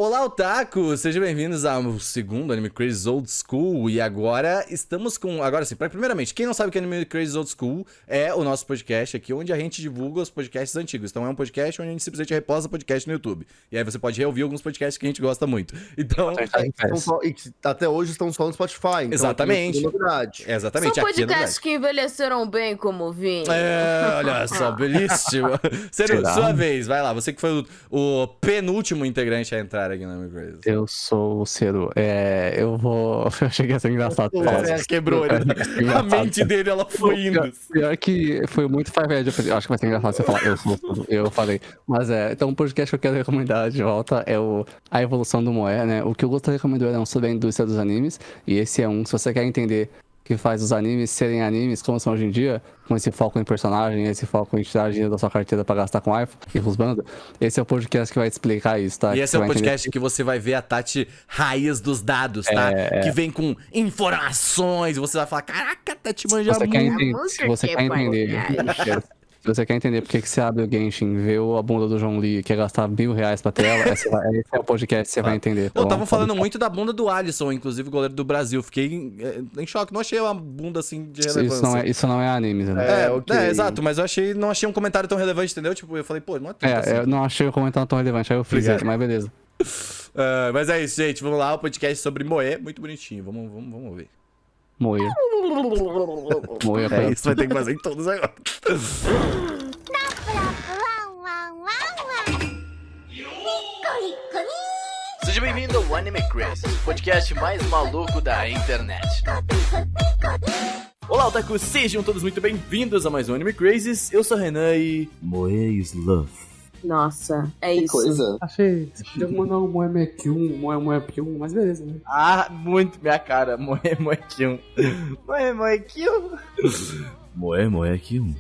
Olá, otaku! Sejam bem-vindos ao segundo Anime Crazy Old School. E agora estamos com... Agora sim, primeiramente, quem não sabe o que é Anime Crazy Old School é o nosso podcast aqui, onde a gente divulga os podcasts antigos. Então é um podcast onde a gente simplesmente reposta podcast no YouTube. E aí você pode reouvir alguns podcasts que a gente gosta muito. Então... E até hoje estão só no Spotify. Então exatamente. Exatamente. São podcasts que envelheceram bem como vinho. Olha só, belíssimo. Sério, sua vez, vai lá. Você que foi o penúltimo integrante a entrar aqui na Anime Crazy. Eu sou o Ciro. Eu achei que ia ser engraçado. Quebrou ele. A mente dele, ela foi indo. Pior que foi muito Five. Eu acho que vai ser engraçado você falar. Eu falei. Mas então o podcast que eu quero recomendar de volta é A Evolução do Moe, né? O que eu gostaria de recomendar é sobre a indústria dos animes. E esse é se você quer entender que faz os animes serem animes como são hoje em dia, com esse foco em personagem, esse foco em tirar dinheiro da sua carteira pra gastar com iPhone e rusbando, esse é o podcast que vai te explicar isso, tá? E esse é o podcast que você vai ver a Tati raiz dos dados, tá? Que vem com informações, e você vai falar, caraca, Tati manja muito. Se você quer entender... Se você quer entender por que você abre o Genshin, vê a bunda do João Lee e quer gastar R$1.000 pra tela, esse é o podcast que você vai entender. Eu tava falando muito da bunda do Alisson, inclusive o goleiro do Brasil. Fiquei em choque, não achei uma bunda assim de relevância. Isso não é anime, né? Exato, mas eu não achei um comentário tão relevante, entendeu? Tipo, eu falei, pô, não é tudo assim. Eu não achei o comentário tão relevante, aí eu fiz, mas beleza. Mas é isso, gente, vamos lá, o podcast sobre Moe, muito bonitinho, vamos ver. Moe isso vai ter que fazer em todos agora. Seja bem-vindo ao Anime Crazy, o podcast mais maluco da internet. Olá, otaku, sejam todos muito bem-vindos a mais um Anime Crazy. Eu sou o Renan e... Moe is love. Nossa, é que isso. Coisa. Achei. Você podia mandar um Moe Mekyun, Moe Pyun, mas beleza, né? Ah, muito minha cara. Moe Kyun. Moe Kyun. Moe Kyun.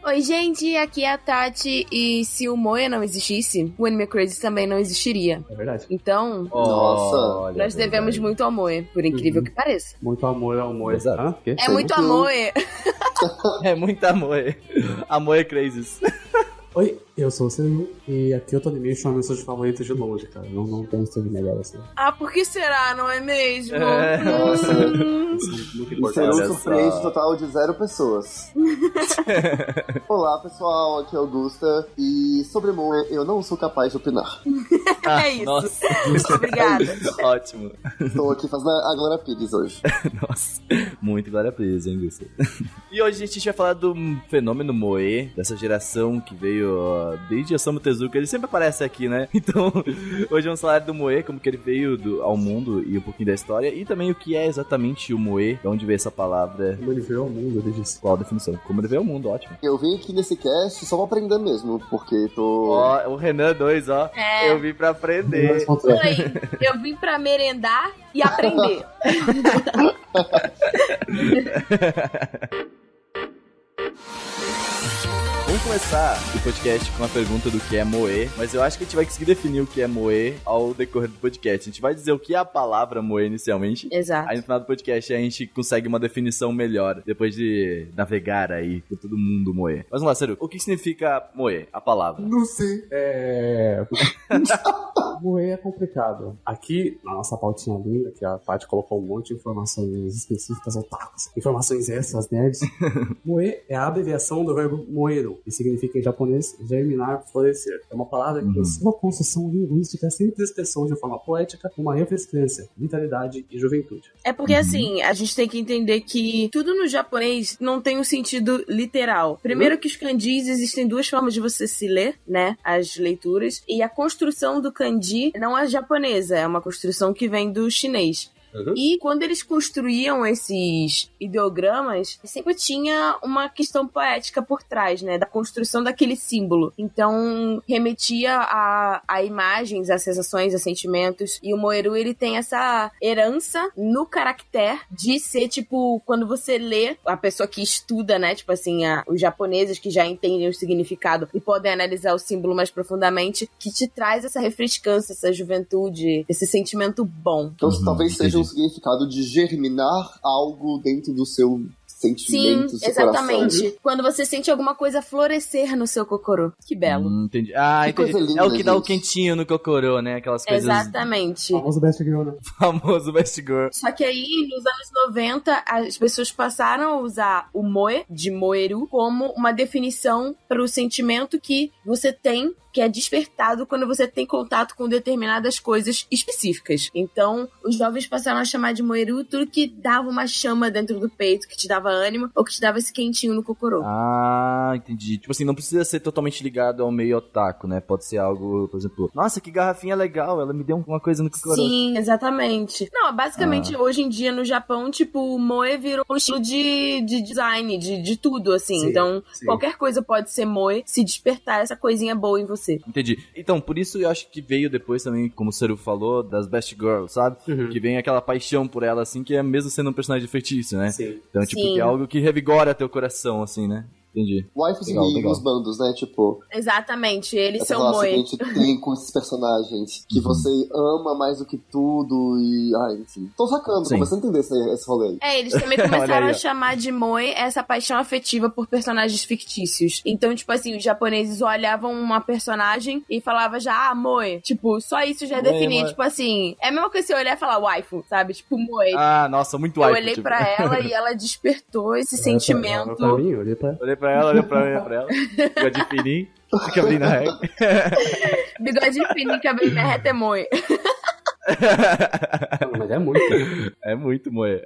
Oi, gente, aqui é a Tati. E se o Moe não existisse, o Anime Crazy também não existiria. É verdade. Então, nossa, nós devemos muito ao Moe, por incrível que pareça. Muito amor ao Moe. Exato. É muito amor. É muito amor. Amor é crazy. Oi, eu sou o Ciro e aqui eu tô Animation é meu estúdio favorito de longe, cara. Não tem um estúdio melhor assim. Ah, por que será, não é mesmo? Nossa. Muito importante. Ciro surpreende total de 0 pessoas. Olá, pessoal, aqui é Augusta. E sobre Moe, eu não sou capaz de opinar. É isso. Nossa. Obrigada. Ótimo. Estou aqui fazendo a Glória Pires hoje. Nossa, muito Glória Pires, hein, Augusta? E hoje a gente vai falar do fenômeno Moe, dessa geração que veio desde Osamu Tezuka. Ele sempre aparece aqui, né? Então, hoje vamos falar do Moe, como que ele veio ao mundo e um pouquinho da história, e também o que é exatamente o Moe, de onde veio essa palavra. Como ele veio ao mundo, ele disse. Qual a definição? Como ele veio ao mundo, ótimo. Eu vim aqui nesse cast só pra aprender mesmo, porque tô... Ó, o Renan 2, ó. Eu vim pra aprender. Eu vim pra merendar e aprender. Vamos começar o podcast com a pergunta do que é Moe, mas eu acho que a gente vai conseguir definir o que é Moe ao decorrer do podcast. A gente vai dizer o que é a palavra Moe inicialmente. Exato. Aí no final do podcast a gente consegue uma definição melhor, depois de navegar aí por todo mundo Moe. Mas vamos lá, Sério, o que significa Moe, a palavra? Não sei. Moe é complicado. Aqui, na nossa pautinha linda, que a Paty colocou um monte de informações específicas, otakus, informações extras, nerds. Moe é a abreviação do verbo moeru, que significa em japonês germinar, florescer. É uma palavra que, em sua construção linguística, sempre expressou de forma poética uma refrescância, vitalidade e juventude. É porque, assim, a gente tem que entender que tudo no japonês não tem um sentido literal. Primeiro que os kanjis, existem 2 formas de você se ler, né? As leituras. E a construção do kanji não é japonesa, é uma construção que vem do chinês. E quando eles construíam esses ideogramas, sempre tinha uma questão poética por trás, né? Da construção daquele símbolo. Então, remetia a imagens, a sensações, a sentimentos. E o Moeru, ele tem essa herança no caractere de ser, tipo, quando você lê, a pessoa que estuda, né? Tipo assim, os japoneses que já entendem o significado e podem analisar o símbolo mais profundamente, que te traz essa refrescância, essa juventude, esse sentimento bom. Então, talvez seja um significado de germinar algo dentro do seu sentimentos Sim, do coração. exatamente. Quando você sente alguma coisa florescer no seu cocorô. Que belo. Entendi. Ah, Que entendi. coisa linda, É o que dá o gente. quentinho no cocorô, né? Aquelas coisas... Exatamente. Famoso Best Girl, né? Famoso Best Girl. Só que aí, nos anos 90, as pessoas passaram a usar o moe, de moeru, como uma definição para o sentimento que você tem, que é despertado quando você tem contato com determinadas coisas específicas. Então, os jovens passaram a chamar de moeru tudo que dava uma chama dentro do peito, que te dava ânimo, ou que te dava esse quentinho no cocorô. Ah, entendi. Tipo assim, não precisa ser totalmente ligado ao meio otaku, né? Pode ser algo, por exemplo, nossa, que garrafinha legal, ela me deu uma coisa no cocorô. Sim, exatamente. Não, basicamente, hoje em dia no Japão, tipo, o moe virou um estilo de design, de tudo, assim. Sim, então, sim. qualquer coisa pode ser moe se despertar essa coisinha boa em você. Entendi. Então, por isso eu acho que veio depois também, como o Seru falou, das Best Girls, sabe? Que vem aquela paixão por ela, assim, que é mesmo sendo um personagem fictício, né? Sim. Então, tipo, Sim. que é algo que revigora teu coração, assim, né? Entendi. Waifus Legal, e legal. os bandos, né? Tipo, Exatamente, eles essa são relação que a moe. gente tem com esses personagens. Que você ama mais do que tudo e... Ai, enfim. Tô sacando, Sim. começando a entender esse rolê aí. Eles também Olha começaram aí, a ó. chamar de moe essa paixão afetiva por personagens fictícios. Então, tipo assim, os japoneses olhavam uma personagem e falavam já, moe. Tipo, só isso já Moe, definia. moe. Tipo assim, é a mesma coisa você olhar e falar waifu, sabe? Tipo, moe. Ah, nossa, muito Eu waifu, olhei tipo. pra ela e ela despertou esse sentimento. Pra mim, olhei pra... Olhei pra ela, olhei pra ela. Bigode fininho, cabelinho na régua. Bigode fininho, cabelo na reta é moe. Não, mas é muito. É muito, moe.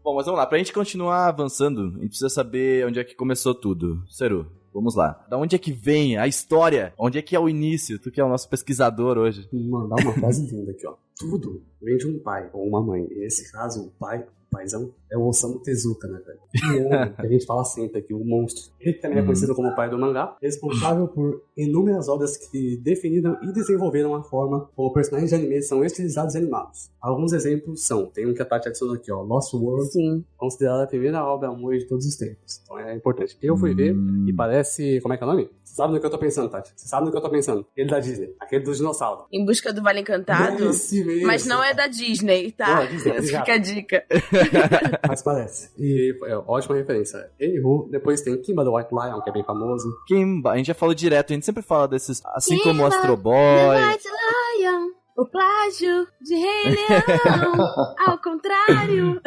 Bom, mas vamos lá. Pra gente continuar avançando, a gente precisa saber onde é que começou tudo. Seru, vamos lá. Da onde é que vem a história? Onde é que é o início? Tu que é o nosso pesquisador hoje. Mandar uma frase linda aqui, ó. Tudo vem de um pai ou uma mãe. E nesse caso, o paizão, é o Osamu Tezuka, né, velho? O homem, que a gente fala sempre aqui, o monstro. Ele também é conhecido como o pai do mangá, responsável por inúmeras obras que definiram e desenvolveram a forma como personagens de anime são estilizados e animados. Alguns exemplos são, tem um que a Tati adicionou aqui, ó, Lost World, Sim. considerada a primeira obra amor de todos os tempos. Então é importante. Eu fui ver e parece, como é que é o nome? Você sabe no que eu tô pensando, Tati? Você sabe no que eu tô pensando? Ele da Disney, aquele do dinossauro. Em Busca do Vale Encantado. Esse mesmo. Mas não é da Disney, tá? Não, é Disney, Essa obrigado. fica a dica. Mas parece. E é ótima referência. Anywho, depois tem Kimba do White Lion, que é bem famoso. Kimba, a gente já falou direto, a gente sempre fala desses, assim como o Kimba, Astro Boy. White Lion, o plágio de Rei Leão, ao contrário.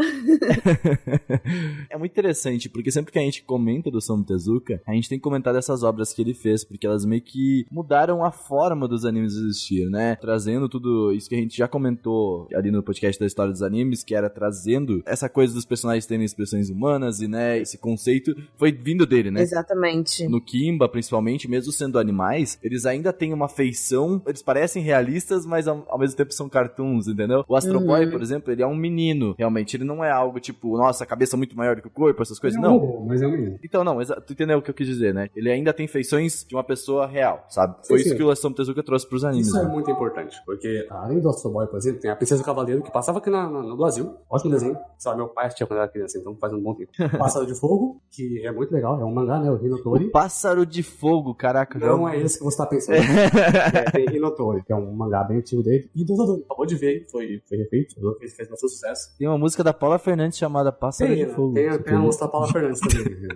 É muito interessante, porque sempre que a gente comenta do Osamu Tezuka, a gente tem que comentar dessas obras que ele fez, porque elas meio que mudaram a forma dos animes existir, né? Trazendo tudo isso que a gente já comentou ali no podcast da história dos animes, que era trazendo essa coisa dos personagens terem expressões humanas e, né, esse conceito foi vindo dele, né? Exatamente. No Kimba, principalmente, mesmo sendo animais, eles ainda têm uma feição, eles parecem realistas, mas ao mesmo tempo são cartoons, entendeu? O Astro Boy, por exemplo, ele é um menino, realmente, ele não é algo tipo, nossa, a cabeça muito maior do que o corpo, essas coisas, não. Mas é um menino. Então, não, tu entendeu o que eu quis dizer, né? Ele ainda tem feições de uma pessoa real, sabe? Foi Sim, isso que o Osamu Tezuka trouxe pros animes. Isso é né? muito importante, porque além do Astro Boy, por exemplo, tem a Princesa do Cavaleiro, que passava aqui no Brasil. Ótimo desenho. Sabe, meu pai assistia quando era criança, então faz um bom tempo. Pássaro de Fogo, que é muito legal, é um mangá, né? O Hinotori. Pássaro de Fogo, caraca. Não é esse que você tá pensando. Tem Hinotori, que é um mangá bem antigo dele. E Dozador, acabou de ver, foi refeito. Dozador fez bastante sucesso. Tem uma música da Paula Fernandes chamada Pássaro de Fogo. Tem a música da Paula Fernandes também.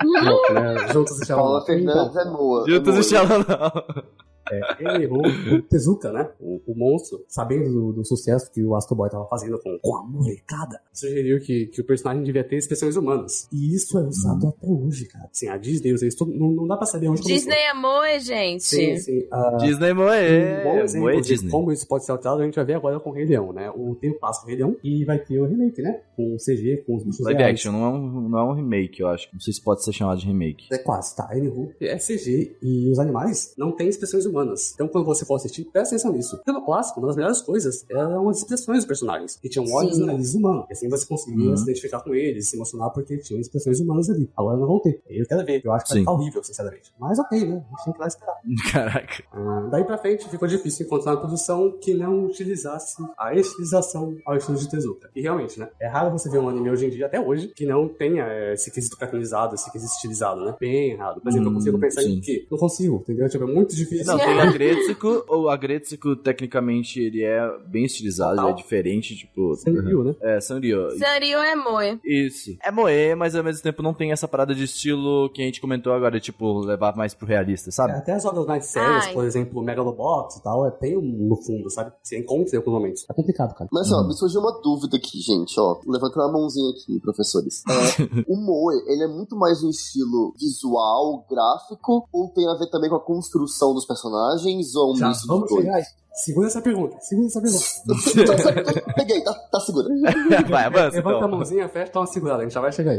Não, né? Juntos e Paula Shalom. Fernandes é boa. Juntos é e Shalom, não. Ele errou o Tezuka, né? O monstro, sabendo do sucesso que o Astro Boy tava fazendo com a molecada, sugeriu que o personagem devia ter expressões humanas. E isso é usado até hoje, cara. Assim, a Disney usa isso, não dá pra saber onde Disney começou. é moe, gente. Sim. Disney Um bom Moe. exemplo Moe de Disney. como isso pode ser alterado, a gente vai ver agora com o Rei Leão, né? Tem o clássico Rei Leão e vai ter o remake, né? Com o CG, com os bichos Live reais. action, não é um remake, eu acho. Não sei se pode ser chamado de remake. É quase, tá? Anywho, é CG e os animais não têm expressões humanas. Então, quando você for assistir, presta atenção nisso. Pelo clássico, uma das melhores coisas eram as expressões dos personagens, que tinham olhos e nariz humanos. E assim você conseguia se identificar com eles, se emocionar porque tinham expressões humanas ali. Agora não vão ter. Eu quero ver. Eu acho que vai ficar horrível, sinceramente. Mas ok, né? A gente tem que ir lá esperar. Caraca. Daí pra frente, ficou difícil encontrar uma produção que não utilizasse a estilização ao estilo de Tezuka. E realmente, né? É raro você ver um anime hoje em dia, até hoje, que não tenha esse quesito cartoonizado, esse quesito estilizado, né? Bem raro. Por exemplo, eu consigo pensar em que não consigo, entendeu? Tipo, é muito difícil. Não, tem Agretsuko. O Agretsuko, tecnicamente, ele é bem estilizado, ele é diferente, tipo... Sanryu, né? É, Sanryu. Sanryu é moe. Isso. É moe, mas ao mesmo tempo não tem essa parada de estilo que a gente comentou agora, tipo, levar mais pro realista, sabe? Até as obras mais sérias, por exemplo, Megalobox e tal, tem no fundo, sabe? Você encontra em alguns momentos. É complicado, cara. Mas, ó, me surgiu uma dúvida aqui, gente, ó. Levantando a mãozinha aqui, professores. O moe, ele é muito mais um estilo visual, gráfico, ou tem a ver também com a construção dos personagens, ou um misto dos dois? Chegar aí. Segura essa pergunta. Peguei, tá segura. Vai, avança, Levanta então. a mãozinha, fecha, dá uma segurada, a gente já vai chegar aí.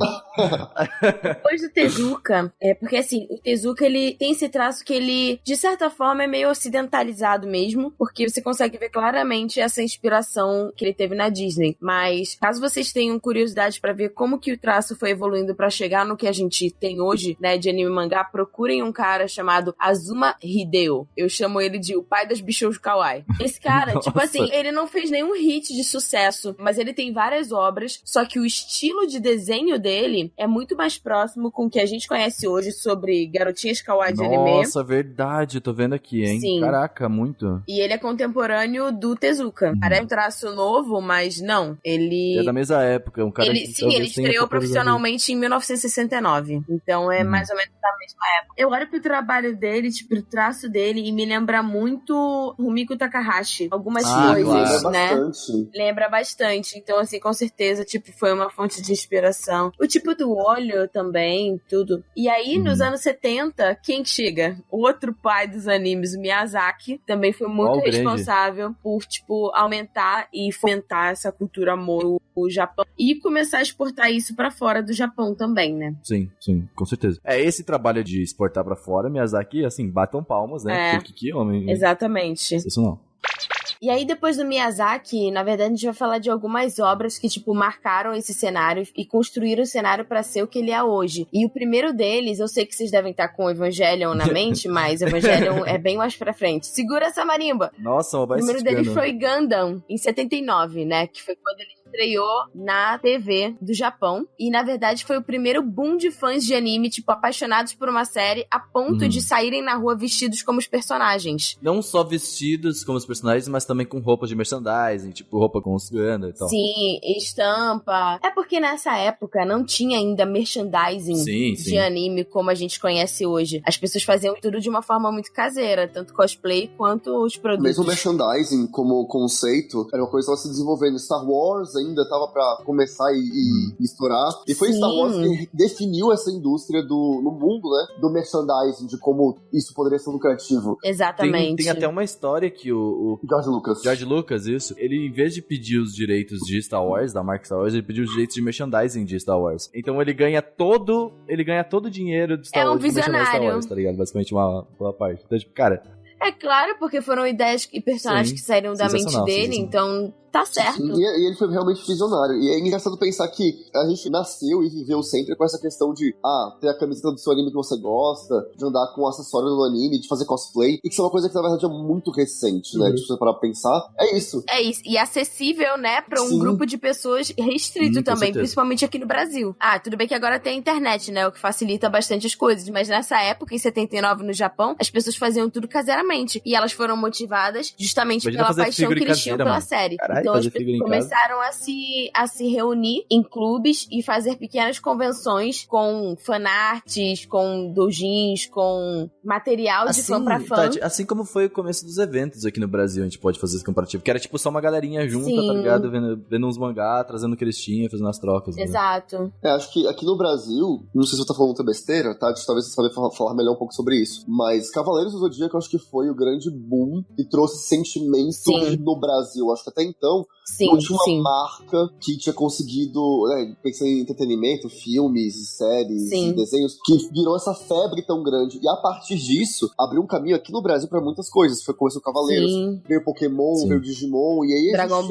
Depois do Tezuka, porque assim, o Tezuka, ele tem esse traço que ele, de certa forma, é meio ocidentalizado mesmo, porque você consegue ver claramente essa inspiração que ele teve na Disney. Mas, caso vocês tenham curiosidade pra ver como que o traço foi evoluindo pra chegar no que a gente tem hoje, né, de anime e mangá, procurem um cara chamado Azuma Hideo. Eu chamo ele de o pai das bichos kawaii. Esse cara, tipo assim, ele não fez nenhum hit de sucesso, mas ele tem várias obras, só que o estilo de desenho dele é muito mais próximo com o que a gente conhece hoje sobre garotinhas kawaii de anime. Nossa, verdade, tô vendo aqui, hein? Sim. Caraca, muito. E ele é contemporâneo do Tezuka. Parece um traço novo, mas não. Ele... É da mesma época, um cara ele, que sim, talvez ele tenha estreou popularizado. profissionalmente em 1969. Então é mais ou menos da mesma época. Eu olho pro trabalho dele, tipo, o traço dele, e me lembra muito Rumiko Takahashi. Algumas coisas, claro. né? Bastante. Lembra bastante. Então, assim, com certeza, tipo, foi uma fonte de inspiração. O tipo do olho também, tudo. E aí, nos anos 70, quem chega? O outro pai dos animes, o Miyazaki, também foi muito responsável por, tipo, aumentar e fomentar essa cultura amor o Japão e começar a exportar isso pra fora do Japão também, né? Sim, com certeza. É, esse trabalho de exportar pra fora, Miyazaki, assim, batam palmas, né? É. Porque que homem. Exatamente. Isso não. E aí, depois do Miyazaki, na verdade, a gente vai falar de algumas obras que, tipo, marcaram esse cenário e construíram o cenário pra ser o que ele é hoje. E o primeiro deles, eu sei que vocês devem estar com o Evangelion na mente, mas Evangelion é bem mais pra frente. Segura essa marimba! Nossa, O primeiro dele foi Gundam, em 79, né? Que foi quando ele estreou na TV do Japão. E, na verdade, foi o primeiro boom de fãs de anime, tipo, apaixonados por uma série, a ponto de saírem na rua vestidos como os personagens. Não só vestidos como os personagens, mas também com roupas de merchandising, tipo roupa com os Gundam e tal. Sim, estampa. É porque nessa época não tinha ainda merchandising de anime como a gente conhece hoje. As pessoas faziam tudo de uma forma muito caseira, tanto cosplay quanto os produtos. Mesmo merchandising como conceito era uma coisa que estava se desenvolvendo. Star Wars ainda tava pra começar e estourar. E foi Star Wars que definiu essa indústria no mundo, né? Do merchandising, de como isso poderia ser lucrativo. Exatamente. Tem até uma história que o George Lucas, isso. Ele, em vez de pedir os direitos de Star Wars, da marca Star Wars, ele pediu os direitos de merchandising de Star Wars. Então ele ganha todo o dinheiro de Star Wars. É um visionário. Star Wars, tá ligado? Basicamente uma parte. Então, tipo, cara... É claro, porque foram ideias e personagens que saíram da mente dele, então tá certo. E ele foi realmente visionário. E é engraçado pensar que a gente nasceu e viveu sempre com essa questão de ter a camiseta do seu anime que você gosta, de andar com o acessório do anime, de fazer cosplay, e que isso é uma coisa que na verdade é muito recente, né? De você parar pra pensar. É isso. É isso. E acessível, né, pra um grupo de pessoas restrito também, principalmente aqui no Brasil. Tudo bem que agora tem a internet, né, o que facilita bastante as coisas, mas nessa época, em 79, no Japão, as pessoas faziam tudo caseiramente. E elas foram motivadas justamente pela paixão que eles tinham pela série. Caralho, então as pessoas começaram a se reunir em clubes e fazer pequenas convenções com fanarts, com doujins, com material de fã pra fã. Tati, assim como foi o começo dos eventos aqui no Brasil, a gente pode fazer esse comparativo, que era tipo só uma galerinha junta, tá ligado? Vendo uns mangá, trazendo o que eles tinham, fazendo as trocas. Exato. Né? Acho que aqui no Brasil, não sei se eu tô falando muita besteira, tá? Talvez você saiba falar melhor um pouco sobre isso, mas Cavaleiros do Zodíaco eu acho que foi o grande boom e trouxe sentimento no Brasil. Acho que até então não tinha uma marca que tinha conseguido, né, pensando em entretenimento, filmes, séries e desenhos, que virou essa febre tão grande. E a partir disso, abriu um caminho aqui no Brasil pra muitas coisas. Começou Cavaleiros, veio Pokémon, veio Digimon, e aí Dragon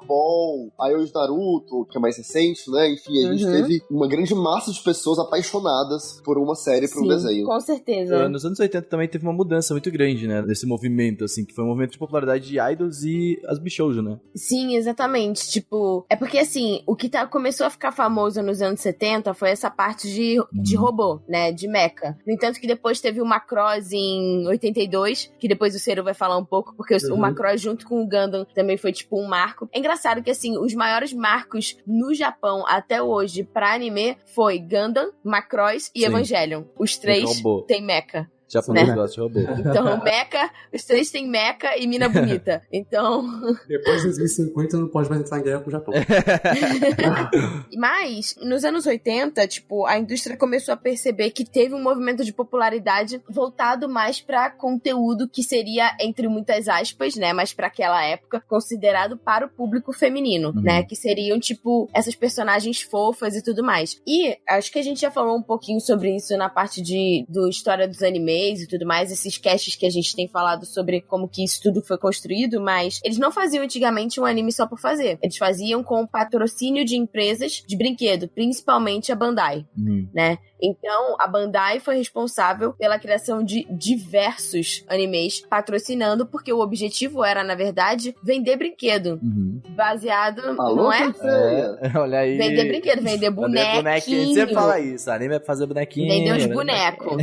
Ball, aí hoje Naruto, que é mais recente, né? Enfim, a gente teve uma grande massa de pessoas apaixonadas por uma série, por um desenho. Com certeza. Nos anos 80 também teve uma mudança muito grande, né? Desse movimento, assim, que foi um movimento de popularidade de idols e as bishoujo, né? né? Sim, exatamente. Tipo, é porque assim, o que começou a ficar famoso nos anos 70 foi essa parte de robô, né? De mecha. No entanto que depois teve o Macross em 82, que depois o Ciro vai falar um pouco, porque o Macross junto com o Gundam também foi tipo um marco. É engraçado que assim, os maiores marcos no Japão até hoje pra anime foi Gundam, Macross e Evangelion. Os três têm mecha. Japonês gosta de robô. Então, mecha, os três têm mecha e mina bonita. Então... Depois de 2050 não pode mais entrar em guerra com o Japão. Mas, nos anos 80, tipo, a indústria começou a perceber que teve um movimento de popularidade voltado mais pra conteúdo que seria, entre muitas aspas, né, mas pra aquela época, considerado para o público feminino, né, que seriam, tipo, essas personagens fofas e tudo mais. E acho que a gente já falou um pouquinho sobre isso na parte do história dos animes e tudo mais, esses casts que a gente tem falado sobre como que isso tudo foi construído, mas eles não faziam antigamente um anime só por fazer. Eles faziam com patrocínio de empresas de brinquedo, principalmente a Bandai, né? Então, a Bandai foi responsável pela criação de diversos animes patrocinando, porque o objetivo era, na verdade, vender brinquedo. Baseado, não é? Olha aí. Vender brinquedo, vender bonequinho. Você fala isso, anime é pra fazer bonequinho. Vender os bonecos.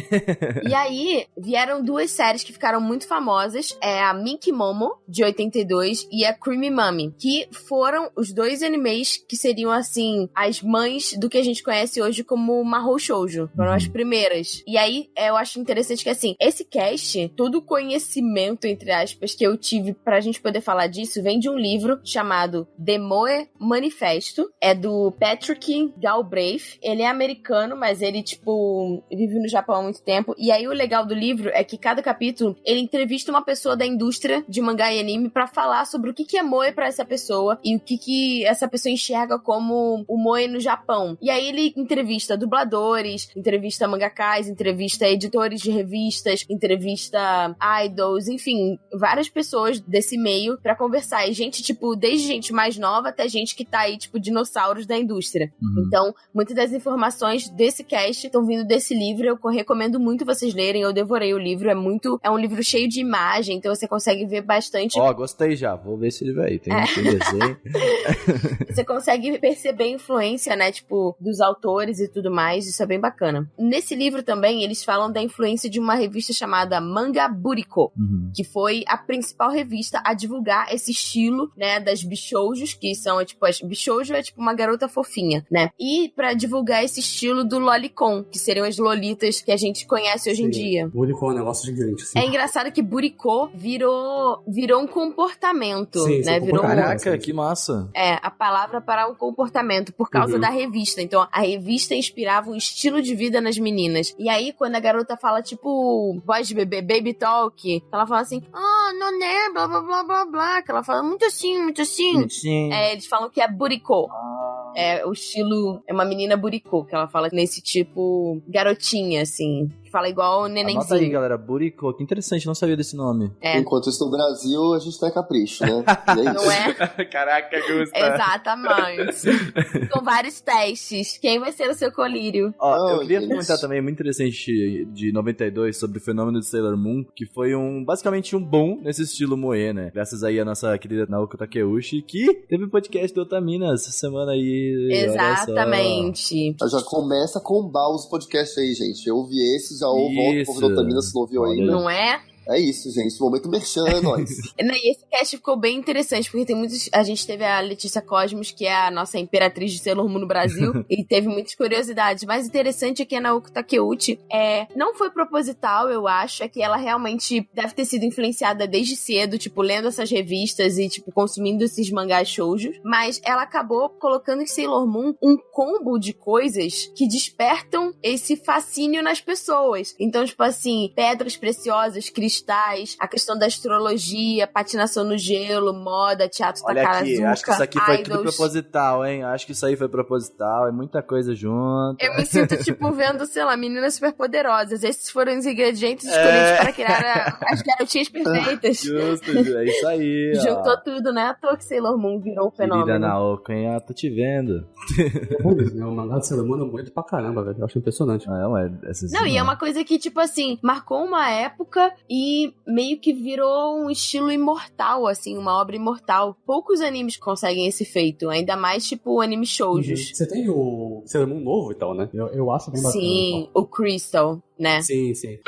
E aí, vieram duas séries que ficaram muito famosas. É a Minky Momo, de 82, e a Creamy Mummy, que foram os dois animes que seriam, assim, as mães do que a gente conhece hoje como Mahou Shoujo. Foram as primeiras. E aí, eu acho interessante que, assim, esse cast, todo o conhecimento, entre aspas, que eu tive pra gente poder falar disso, vem de um livro chamado The Moe Manifesto. É do Patrick Galbraith. Ele é americano, mas ele, tipo, vive no Japão há muito tempo. E aí, o legal do livro é que cada capítulo, ele entrevista uma pessoa da indústria de mangá e anime pra falar sobre o que é Moe pra essa pessoa e o que essa pessoa enxerga como o Moe no Japão. E aí, ele entrevista dubladores, entrevista mangakás, entrevista editores de revistas, entrevista idols, enfim, várias pessoas desse meio pra conversar. E gente, tipo, desde gente mais nova até gente que tá aí, tipo, dinossauros da indústria. Então, muitas das informações desse cast estão vindo desse livro. Eu recomendo muito vocês lerem. Eu devorei o livro. É um livro cheio de imagem, então você consegue ver bastante. Gostei já. Vou ver esse livro aí. Tem desenho. Você consegue perceber a influência, né, tipo, dos autores e tudo mais. Isso é bem bacana. Nesse livro também, eles falam da influência de uma revista chamada Manga Buriko, que foi a principal revista a divulgar esse estilo, né, das bishoujos, que são, tipo, as bishoujo é tipo uma garota fofinha, né? E pra divulgar esse estilo do lolicon, que seriam as lolitas que a gente conhece hoje em dia. Buriko é um negócio gigante, assim. É engraçado que Buriko virou um comportamento, né? Caraca, que massa. É, a palavra para um comportamento, por causa da revista. Então, a revista inspirava um estilo de vida nas meninas. E aí, quando a garota fala, tipo, voz de bebê, baby talk, ela fala assim, não né, blá, blá, blá, blá, blá, que ela fala muito assim, muito assim. Sim. É, eles falam que é buricô. É, o estilo, é uma menina buricô, que ela fala nesse tipo, garotinha, assim. Fala igual o nenenzinho. Anota aí, galera. Buriko. Que interessante, não sabia desse nome. É. Enquanto isso no Brasil, a gente tá em capricho, né? Não é? Caraca, Gusta. Exatamente. Com vários testes. Quem vai ser o seu colírio? Eu queria comentar também, muito interessante, de 92, sobre o fenômeno de Sailor Moon, que foi basicamente um boom nesse estilo moe, né? Graças aí a nossa querida Naoko Takeuchi, que teve podcast do Otamina essa semana aí. Exatamente. Já começa a combar os podcasts aí, gente. Eu ouvi esses, já ouvi o Otamina, se não ouviu ainda. Não é? É isso, gente. O momento merchan é nóis. E esse cast ficou bem interessante, porque tem muitos... A gente teve a Letícia Cosmos, que é a nossa imperatriz de Sailor Moon no Brasil, e teve muitas curiosidades. Mais interessante é que a Naoko Takeuchi não foi proposital, eu acho, é que ela realmente deve ter sido influenciada desde cedo, tipo, lendo essas revistas e, tipo, consumindo esses mangás shoujos, mas ela acabou colocando em Sailor Moon um combo de coisas que despertam esse fascínio nas pessoas. Então, tipo assim, pedras preciosas, cristais, a questão da astrologia, patinação no gelo, moda, teatro Takarazuka, aqui, acho que isso aqui foi idols. Tudo proposital, hein? Acho que isso aí foi proposital, é muita coisa junto. Eu me sinto, tipo, vendo, sei lá, meninas superpoderosas. Esses foram os ingredientes escolhidos para criar as garotinhas perfeitas. Justo, é isso aí. Juntou tudo, né? À toa que Sailor Moon virou um fenômeno. Querida Naoko, hein? Tô te vendo. O mangá de Sailor Moon é bonito pra caramba, velho. Eu acho impressionante. Não, e é uma coisa que, tipo assim, marcou uma época e que meio que virou um estilo imortal, assim, uma obra imortal. Poucos animes conseguem esse feito, ainda mais, tipo, anime shoujos. Você tem o Sailor Moon novo, então, né? Eu acho bem bacana. Sim, então. o Crystal, né? Sim, sim.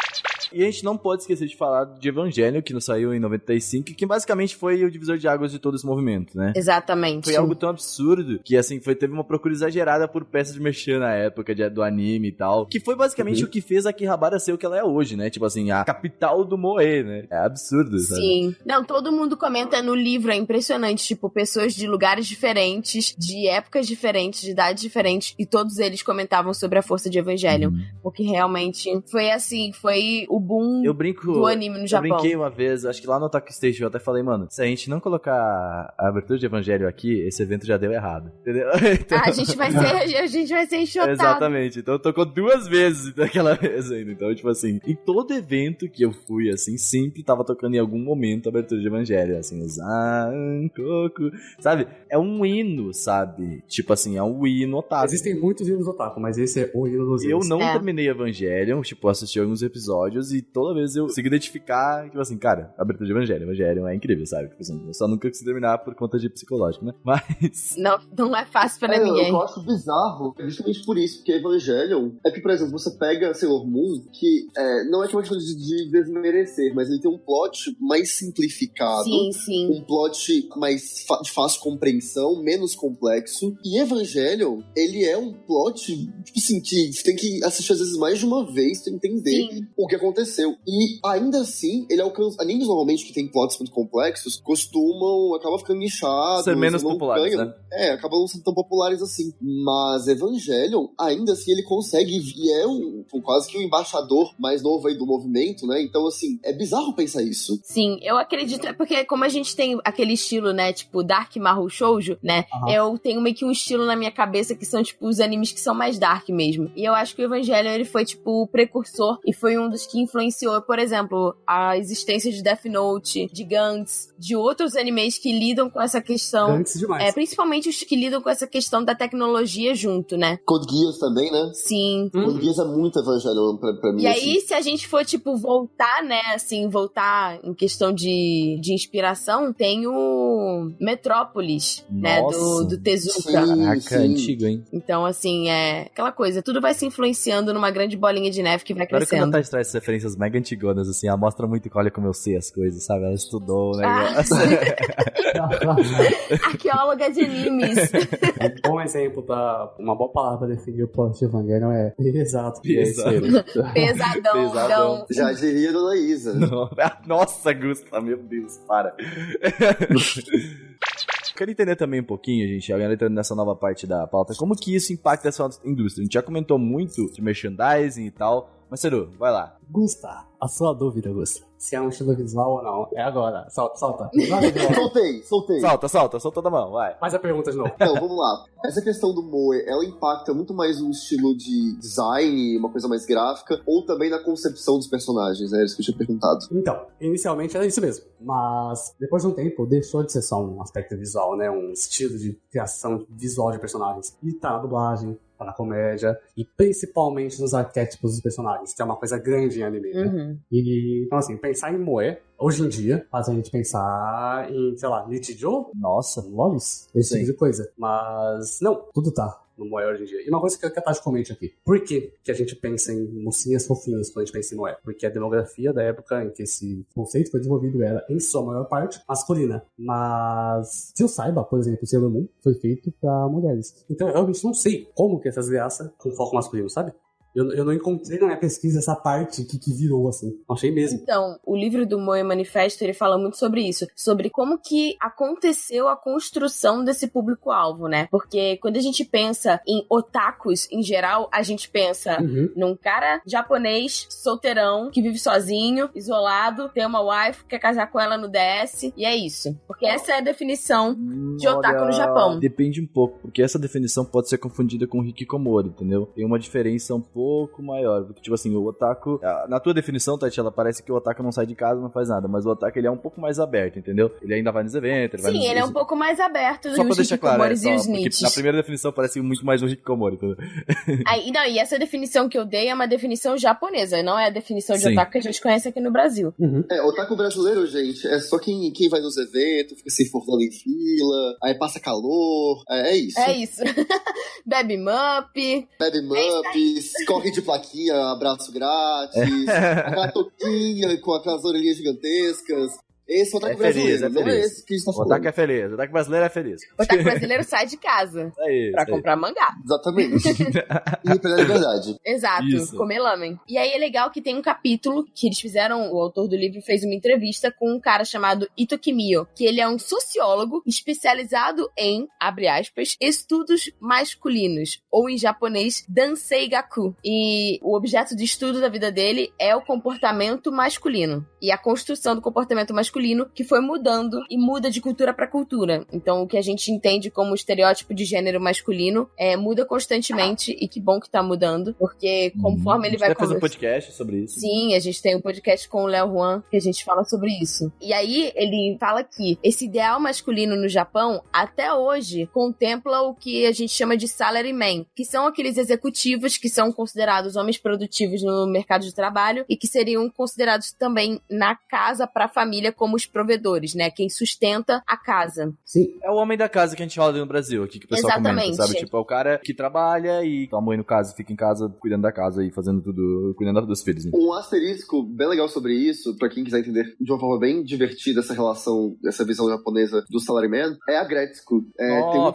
E a gente não pode esquecer de falar de Evangelho, que nos saiu em 95, que basicamente foi o divisor de águas de todo esse movimento, né? Exatamente. Foi algo tão absurdo que, assim, teve uma procura exagerada por peças de mexer na época do anime e tal. Que foi basicamente o que fez a Akihabara ser o que ela é hoje, né? Tipo assim, a capital do moe, né? É absurdo, sabe? Sim. Não, todo mundo comenta no livro, é impressionante. Tipo, pessoas de lugares diferentes, de épocas diferentes, de idades diferentes, e todos eles comentavam sobre a força de Evangelion. Porque realmente foi assim, foi o boom do anime no Japão. Eu brinquei uma vez, acho que lá no Otaku Station eu até falei, mano, se a gente não colocar a abertura de Evangelho aqui, esse evento já deu errado. Entendeu? Então... A gente vai ser enxotado. Exatamente. Então tocou 2 vezes daquela vez ainda. Então, tipo assim, em todo evento que eu fui, assim, sempre tava tocando em algum momento a abertura de Evangelho, assim, os Coco, sabe? É um hino, sabe? Tipo assim, é um hino otaku. Existem muitos hinos otaku, mas esse é o hino dos hinos. Eu não terminei Evangelion, tipo, assisti alguns episódios e toda vez eu consegui identificar, tipo assim, cara, a abertura de Evangelion é incrível, sabe? Tipo assim, eu só nunca consegui terminar por conta de psicológico, né? Mas... Não é fácil pra ninguém. Eu acho bizarro, justamente por isso, porque Evangelion é que, por exemplo, você pega Sailor Moon, que não é que uma questão de desmerecer, mas ele tem um plot mais simplificado. Sim. Um plot mais de fácil compreensão, menos complexo. E Evangelion, ele é um plot, tipo assim, que você tem que assistir às vezes mais de uma vez pra entender o que aconteceu. E ainda assim, ele alcança... Animes normalmente que tem plots muito complexos acabam ficando nichados. Ser menos populares, né? Acabam não sendo tão populares assim. Mas Evangelion, ainda assim, ele consegue e é quase que o embaixador mais novo aí do movimento, né? Então, assim, é bizarro pensar isso. Sim, eu acredito, porque como a gente tem aquele estilo, né, tipo Dark Mahou Shoujo, né, eu tenho meio que um estilo na minha cabeça que são, tipo, os animes que são mais dark mesmo. E eu acho que o Evangelion, ele foi, tipo, o precursor e foi um dos que influenciou, por exemplo, a existência de Death Note, de Gantz, de outros animes que lidam com essa questão. Gantz demais. Principalmente os que lidam com essa questão da tecnologia junto, né? Code Geass também, né? Sim. Code Geass é muito Evangelion pra mim. E assim. aí, se a gente for, tipo, voltar, né, assim, voltar em questão de inspiração, tem o Metrópolis, né, do Tezuka. Caraca, antigo, hein? Então, assim, é aquela coisa, tudo vai se influenciando numa grande bolinha de neve que vai Claro que crescendo. a Natália traz essas referências mega antigonas, assim, ela mostra muito que olha como eu sei as coisas, sabe? Ela estudou o negócio. Arqueóloga de animes. Um bom exemplo uma boa palavra pra definir o plot de Evangelion é pesado. Pesadão. Já diria Dona Isa. Nossa, Gusta, meu Deus, para. Quero entender também um pouquinho, gente, agora entrando nessa nova parte da pauta, como que isso impacta essa indústria. A gente já comentou muito de merchandising e tal, mas Seru, vai lá. Gusta, a sua dúvida, Gusta. Se é um estilo visual ou não. É agora. Solta. Soltei. Solta da mão, vai. Faz a pergunta de novo. Então, vamos lá. Essa questão do moe, ela impacta muito mais no estilo de design, uma coisa mais gráfica, ou também na concepção dos personagens, né? É isso que eu tinha perguntado. Então, inicialmente era isso mesmo. Mas, depois de um tempo, deixou de ser só um aspecto visual, né? Um estilo de criação visual de personagens. E tá na dublagem, tá na comédia, e principalmente nos arquétipos dos personagens, que é uma coisa grande em anime, né? E, então assim, pensar em moe, hoje em dia, faz a gente pensar em, sei lá, Nichijou? Nossa. Lolis? Esse tipo de coisa. Mas, não, tudo tá no moe hoje em dia. E uma coisa que eu quero que a Tati comente aqui. Por que a gente pensa em mocinhas fofinhas quando a gente pensa em moe? Porque a demografia da época em que esse conceito foi desenvolvido era, em sua maior parte, masculina. Mas, se eu saiba, por exemplo, o Sailor Moon foi feito pra mulheres. Então, eu realmente não sei como que essas graças com foco masculino, sabe? Eu não encontrei na minha pesquisa essa parte que virou, assim. Não achei mesmo. Então, o livro do Moe Manifesto, ele fala muito sobre isso. Sobre como que aconteceu a construção desse público-alvo, né? Porque quando a gente pensa em otakus, em geral, a gente pensa num cara japonês, solteirão, que vive sozinho, isolado, tem uma wife, quer casar com ela no DS, e é isso. Porque essa é a definição de otaku no Japão. Depende um pouco, porque essa definição pode ser confundida com hikikomori, entendeu? Tem uma diferença um pouco pouco maior. Porque, tipo assim, o otaku... Na tua definição, Tati, ela parece que o otaku não sai de casa, não faz nada. Mas o otaku, ele é um pouco mais aberto, entendeu? Ele ainda vai nos eventos, Sim, ele é um pouco mais aberto do que os hikikomoris e os porque nichis. na primeira definição parece muito mais um hikikomori, entendeu? E essa definição que eu dei é uma definição japonesa, não é a definição de Sim. otaku que a gente conhece aqui no Brasil. Otaku brasileiro, gente, é só quem vai nos eventos, fica se enfornando em fila, aí passa calor, é isso. É isso. Bebe mup. Bebe muppies, corre de plaquinha, abraço grátis, aquela toquinha com aquelas orelhinhas gigantescas. Esse é o otaku brasileiro, não é esse que a gente tá falando. O otaku é feliz, o otaku brasileiro é feliz. O otaku brasileiro sai de casa pra comprar mangá. Exatamente. E representar a verdade. Exato, Isso. comer lamen. E aí é legal que tem um capítulo que eles fizeram, o autor do livro fez uma entrevista com um cara chamado Ito Kimiyo, que ele é um sociólogo especializado em, abre aspas, estudos masculinos, ou em japonês, Danseigaku. E o objeto de estudo da vida dele é o comportamento masculino. E a construção do comportamento masculino que foi mudando e muda de cultura pra cultura. Então, o que a gente entende como estereótipo de gênero masculino muda constantemente e que bom que tá mudando, porque conforme ele vai... A gente vai fazer um podcast sobre isso. Sim, a gente tem um podcast com o Léo Juan que a gente fala sobre isso. E aí, ele fala que esse ideal masculino no Japão, até hoje, contempla o que a gente chama de salaryman, que são aqueles executivos que são considerados homens produtivos no mercado de trabalho e que seriam considerados também na casa pra família como os provedores, né? Quem sustenta a casa. Sim. É o homem da casa que a gente roda no Brasil aqui, que o pessoal Exatamente. comenta, sabe? Tipo, é o cara que trabalha e a mãe no caso fica em casa cuidando da casa e fazendo tudo, cuidando dos filhos, né? Um asterisco bem legal sobre isso, pra quem quiser entender de uma forma bem divertida essa relação, essa visão japonesa do salaryman, é a Gretsuko.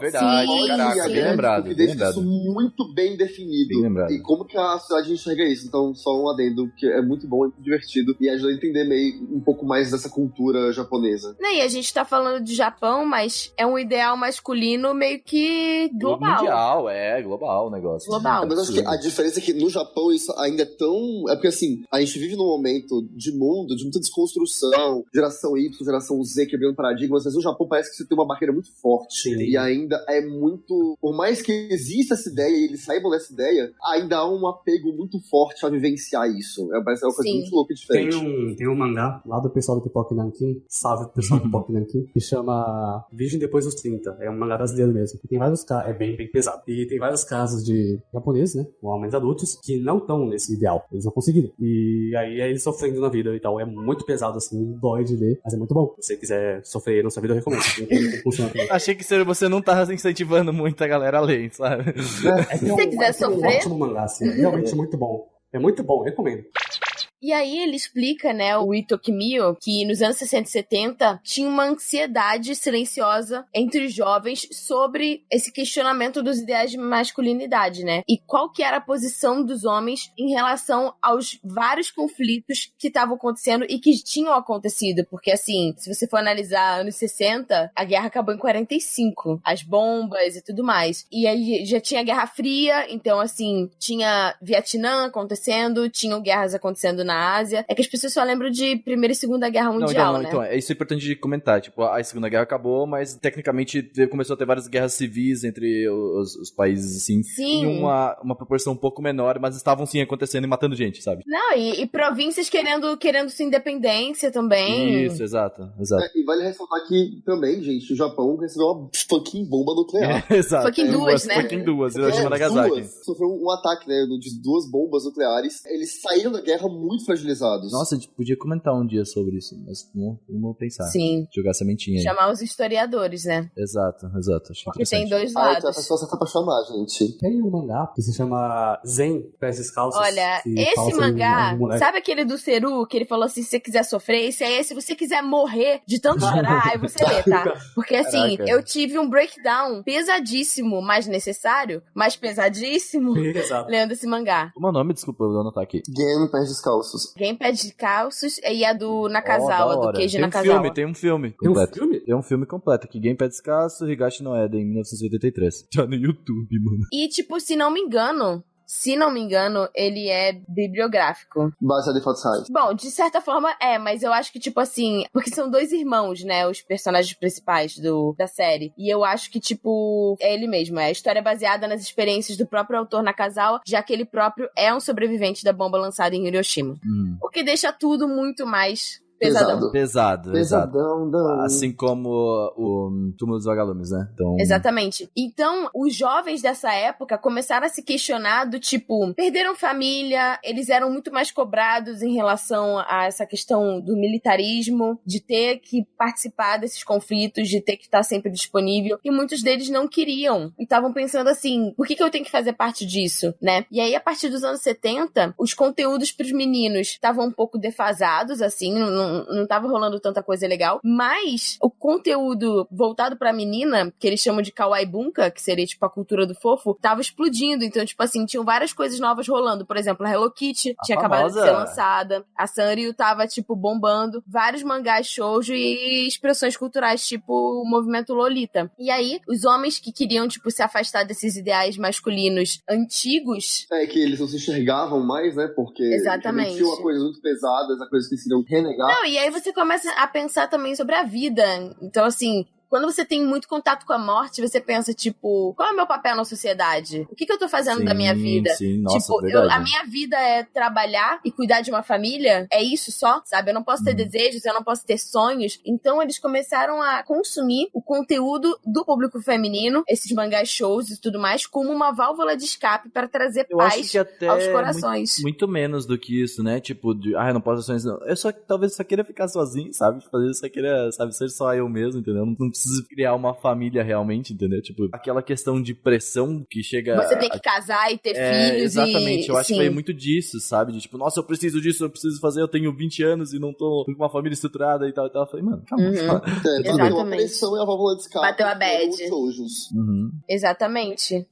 Verdade, Sim, caraca, sim. bem lembrado. Que Bem deixa lembrado. isso muito bem definido. Bem lembrado. E como que a sociedade enxerga isso. Então, só um adendo, que é muito bom, é muito divertido e ajuda a entender meio um pouco mais dessa cultura japonesa. E a gente tá falando de Japão, mas é um ideal masculino meio que global. Mundial, global o negócio. Global. Mas eu acho que a diferença é que no Japão isso ainda é tão... É porque assim, a gente vive num momento de mundo, de muita desconstrução, geração Y, geração Z quebrando paradigmas, mas no Japão parece que você tem uma barreira muito forte. Sim. E ainda é muito... Por mais que exista essa ideia e eles saibam dessa ideia, ainda há um apego muito forte a vivenciar isso. Parece uma coisa Sim. muito louca e diferente. Tem um mangá lá do pessoal do Pipoque Nankin, salve o pessoal do Pipoque Nankin, que chama Virgem Depois dos 30. É um mangá brasileiro mesmo. E tem vários casos, é bem pesado. E tem vários casos de japoneses, né, homens adultos, que não estão nesse ideal. Eles não conseguiram. E aí é eles sofrendo na vida e tal. É muito pesado, assim, dói de ler, mas é muito bom. Se você quiser sofrer na sua vida, eu recomendo. Funciona também. Achei que você não tá incentivando muito a galera a ler, sabe? Se você quiser sofrer... É um ótimo mangá, assim. É realmente muito bom. É muito bom, recomendo. E aí ele explica, né, o Ito Kimiyo, que nos anos 60 e 70 tinha uma ansiedade silenciosa entre os jovens sobre esse questionamento dos ideais de masculinidade, né? E qual que era a posição dos homens em relação aos vários conflitos que estavam acontecendo e que tinham acontecido. Porque, assim, se você for analisar anos 60, a guerra acabou em 45. As bombas e tudo mais. E aí já tinha Guerra Fria, então, assim, tinha Vietnã acontecendo, tinham guerras acontecendo na Ásia. É que as pessoas só lembram de Primeira e Segunda Guerra Mundial, né? Então, isso é importante de comentar. Tipo, a Segunda Guerra acabou, mas tecnicamente começou a ter várias guerras civis entre os países, assim. Sim. Em uma proporção um pouco menor, mas estavam sim acontecendo e matando gente, sabe? Não, e províncias querendo sua independência também. Isso, exato. E vale ressaltar que também, gente, o Japão recebeu uma fucking bomba nuclear. Exato. Fucking duas, né? Fucking duas, Hiroshima e Nagasaki. Sofreu um ataque, né, de 2 bombas nucleares. Eles saíram da guerra muito fragilizados. Nossa, a gente podia comentar um dia sobre isso, mas não pensar. Sim. Jogar sementinha aí. Chamar os historiadores, né? Exato. Acho Porque tem interessante. dois Então a lados. pessoa certa pra chamar, gente. Tem um mangá que se chama Zen, Pés Descalços. Olha, que fala esse sobre mangá, um moleque. sabe aquele do Seru, que ele falou assim, se você quiser sofrer, esse é esse, se você quiser morrer de tanto chorar, aí você lê, tá? Porque assim, Caraca. eu tive um breakdown pesadíssimo, mas necessário, mas pesadíssimo, Exato. lendo esse mangá. Como é o nome? Desculpa, eu vou anotar aqui. Game Pés Descalços. Game Pé de Calços e a do Ó, Nakazawa, da do hora. Keiji Tem um Nakazawa. filme, tem um filme Tem um completo. filme? Tem um filme completo aqui, Game Pé Descalço, Higashi no Eden, em 1983. Tá no YouTube, mano. E, tipo, se não me engano, se não me engano, ele é bibliográfico. Baseado em fatos reais. Bom, de certa forma mas eu acho que, tipo assim, porque são 2 irmãos, né, os personagens principais da série, e eu acho que, tipo, é ele mesmo, a história é baseada nas experiências do próprio autor Nakazawa, já que ele próprio é um sobrevivente da bomba lançada em Hiroshima. O que deixa tudo muito mais pesadão. Pesadão. Assim como o Túmulo dos Vagalumes, né? Então... Exatamente. Então, os jovens dessa época começaram a se questionar do tipo, perderam família, eles eram muito mais cobrados em relação a essa questão do militarismo, de ter que participar desses conflitos, de ter que estar sempre disponível, e muitos deles não queriam. E estavam pensando assim, por que eu tenho que fazer parte disso, né? E aí, a partir dos anos 70, os conteúdos pros meninos estavam um pouco defasados, assim, não tava rolando tanta coisa legal, mas o conteúdo voltado pra menina, que eles chamam de kawaii bunka, que seria tipo a cultura do fofo, tava explodindo. Então, tipo assim, tinham várias coisas novas rolando. Por exemplo, a Hello Kitty tinha acabado de ser lançada, a Sanrio tava, tipo, bombando, vários mangás shoujo e expressões culturais, tipo o movimento Lolita. E aí, os homens que queriam, tipo, se afastar desses ideais masculinos antigos... que eles não se enxergavam mais, né? Porque exatamente, tinha uma coisa muito pesadas, a coisa que eles queriam renegar. Não, e aí você começa a pensar também sobre a vida. Então, assim, quando você tem muito contato com a morte, você pensa, tipo, qual é o meu papel na sociedade? O que eu tô fazendo da minha vida? Sim, nossa, tipo, verdade. a minha vida é trabalhar e cuidar de uma família? É isso só, sabe? Eu não posso ter desejos, eu não posso ter sonhos. Então, eles começaram a consumir o conteúdo do público feminino, esses mangás shows e tudo mais, como uma válvula de escape para trazer paz aos corações. Muito menos do que isso, né? Tipo, eu não posso ter sonhos, não. Talvez só queira ficar sozinho, sabe? Tipo, às vezes só queira, sabe, ser só eu mesmo, entendeu? Não precisa criar uma família realmente, entendeu? Tipo, aquela questão de pressão que chega... Você tem que casar e ter filhos. Exatamente, eu acho que veio muito disso, sabe? De tipo, nossa, eu preciso disso, eu preciso fazer, eu tenho 20 anos e não tô com uma família estruturada e tal. Eu falei, mano, calma. Bateu a pressão e a válvula de escape. Bateu a bad. Exatamente.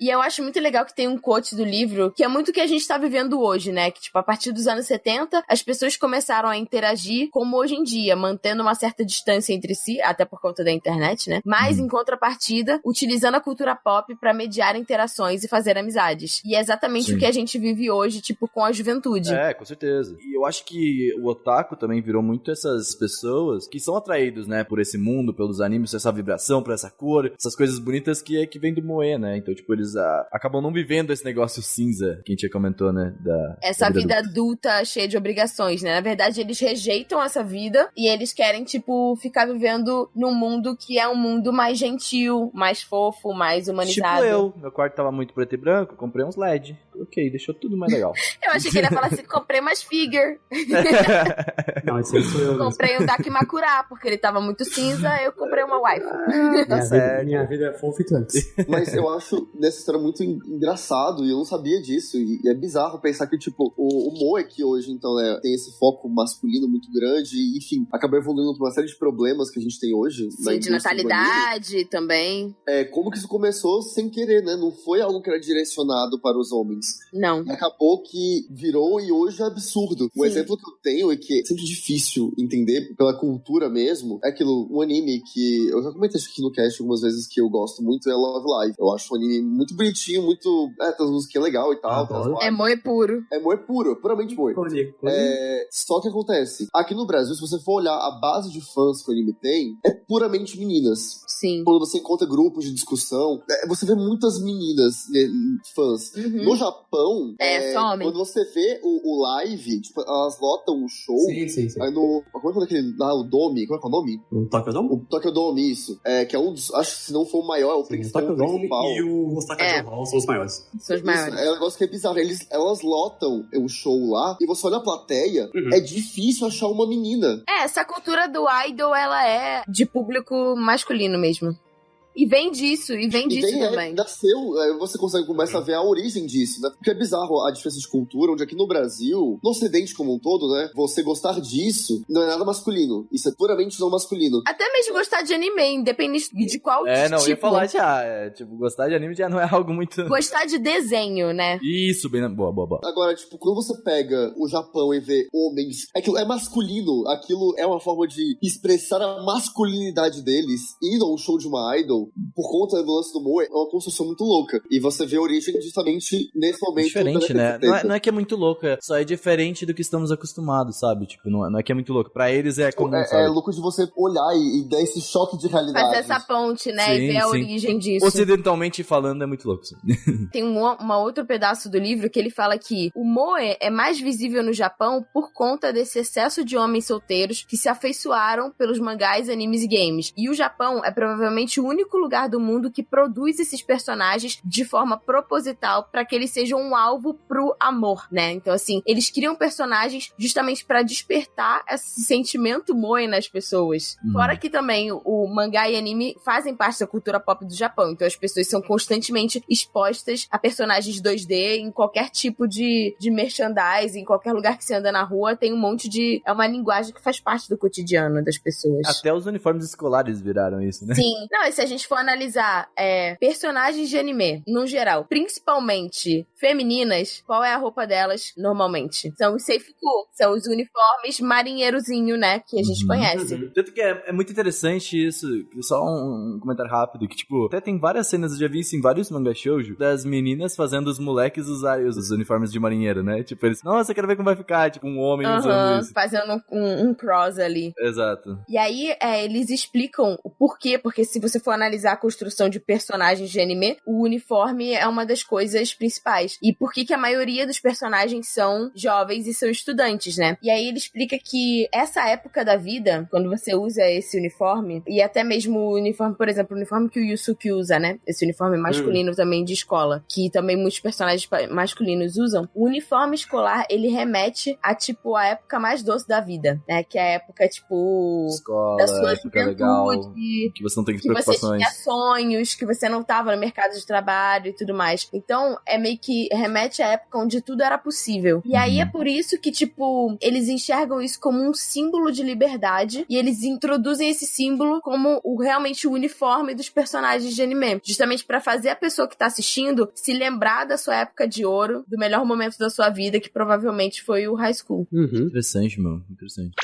E eu acho muito legal que tem um quote do livro, que é muito o que a gente tá vivendo hoje, né? Que, tipo, a partir dos anos 70, as pessoas começaram a interagir como hoje em dia, mantendo uma certa distância entre si, até por conta da internet, né? Mas, em contrapartida, utilizando a cultura pop pra mediar interações e fazer amizades. E é exatamente o que a gente vive hoje, tipo, com a juventude. Com certeza. E eu acho que o otaku também virou muito essas pessoas que são atraídos, né, por esse mundo, pelos animes, por essa vibração, por essa cor, essas coisas bonitas que vem do moe, né? Então, tipo, eles acabam não vivendo esse negócio cinza que a gente já comentou, né? Essa vida adulta cheia de obrigações, né? Na verdade, eles rejeitam essa vida e eles querem, tipo, ficar vivendo num mundo que é um mundo mais gentil, mais fofo, mais humanizado. Tipo meu quarto tava muito preto e branco, comprei uns LED. Ok, deixou tudo mais legal. Eu achei que ele ia falar assim, comprei mais figure. Não, esse aí sou eu. Comprei um Dakimakura, porque ele tava muito cinza, eu comprei uma wife. Minha vida é fofa e antes. Mas eu acho nessa história muito engraçado e eu não sabia disso. E é bizarro pensar que, tipo, o moe que hoje, então, né, tem esse foco masculino muito grande e, enfim, acabou evoluindo pra uma série de problemas que a gente tem hoje. Sim, de natalidade também. Como que isso começou sem querer, né? Não foi algo que era direcionado para os homens. Não. E acabou que virou e hoje é absurdo. Um exemplo que eu tenho e que é sempre difícil entender pela cultura mesmo, é aquilo, um anime que eu já comentei aqui no cast algumas vezes que eu gosto muito, é Love Live. Eu acho um anime muito bonitinho, muito... tem as músicas legal e tal. É moe puro. É moe puro, puramente moe. Só que acontece, aqui no Brasil, se você for olhar a base de fãs que o anime tem, é puramente meninas. Sim. Quando você encontra grupos de discussão, você vê muitas meninas fãs. No Japão, só homem. quando você vê o live, tipo, elas lotam o show. Sim. Aí no... Como é aquele lá, o Dome? Como é que é o nome? O Tokyo Dome? O Tokyo Dome, isso. Que é um dos... Acho que se não for o maior, é o principal. O Tokyo Dome e o Osaka Hall são os maiores. São os maiores. Isso, é um negócio que é bizarro. Elas lotam o show lá e você olha a plateia, é difícil achar uma menina. Essa cultura do idol, ela é de público masculino mesmo. E vem disso também. Nasceu, você começa a ver a origem disso, né? Porque é bizarro a diferença de cultura, onde aqui no Brasil, no Ocidente como um todo, né? Você gostar disso não é nada masculino. Isso é puramente não masculino. Até mesmo gostar de anime, independente de qual tipo. Eu ia falar já. Tipo, gostar de anime já não é algo muito... Gostar de desenho, né? Isso, bem... Boa. Agora, tipo, quando você pega o Japão e vê homens, aquilo é masculino, aquilo é uma forma de expressar a masculinidade deles, ir a um show de uma idol, por conta do lance do Moe, é uma construção muito louca. E você vê a origem justamente nesse momento. Diferente, né? Não é que é muito louca, só é diferente do que estamos acostumados, sabe? Tipo, não é que é muito louco. Pra eles é comum, sabe? É louco de você olhar e dar esse choque de realidade. Fazer essa ponte, né? Sim, e ver a sim. origem disso. Ocidentalmente falando, é muito louco. Sim. Tem uma outro pedaço do livro que ele fala que o moe é mais visível no Japão por conta desse excesso de homens solteiros que se afeiçoaram pelos mangás, animes e games. E o Japão é provavelmente o único lugar do mundo que produz esses personagens de forma proposital para que eles sejam um alvo pro amor, né? Então, assim, eles criam personagens justamente para despertar esse sentimento moe nas pessoas. Fora que também o mangá e anime fazem parte da cultura pop do Japão. Então, as pessoas são constantemente expostas a personagens 2D em qualquer tipo de merchandising, em qualquer lugar que você anda na rua, tem um monte de... É uma linguagem que faz parte do cotidiano das pessoas. Até os uniformes escolares viraram isso, né? Sim. Não, e se a gente for analisar personagens de anime, no geral, principalmente femininas, qual é a roupa delas normalmente? São os seifuku, são os uniformes marinheirozinho, né, que a gente conhece. Tanto que é muito interessante isso, só um comentário rápido, que tipo, até tem várias cenas, eu já vi isso em vários manga shoujo, das meninas fazendo os moleques usarem os uniformes de marinheiro, né? Tipo, eles, nossa, eu quero ver como vai ficar, tipo, um homem usando isso. Fazendo um cross ali. Exato. E aí, eles explicam o porquê, porque se você for analisar a construção de personagens de anime, o uniforme é uma das coisas principais. E por que a maioria dos personagens são jovens e são estudantes, né? E aí ele explica que essa época da vida, quando você usa esse uniforme, e até mesmo o uniforme, por exemplo, o uniforme que o Yusuke usa, né? Esse uniforme masculino também de escola, que também muitos personagens masculinos usam, o uniforme escolar, ele remete a, tipo, a época mais doce da vida, né? Que é a época, tipo... Escola, da sua época legal, juventude, que você não tem que você preocupações. tinha sonhos, que você não tava no mercado de trabalho e tudo mais. Então, é meio que remete à época onde tudo era possível. E aí é por isso que, tipo, eles enxergam isso como um símbolo de liberdade e eles introduzem esse símbolo como realmente o uniforme dos personagens de anime. Justamente pra fazer a pessoa que tá assistindo se lembrar da sua época de ouro, do melhor momento da sua vida, que provavelmente foi o high school. Interessante, mano. Interessante.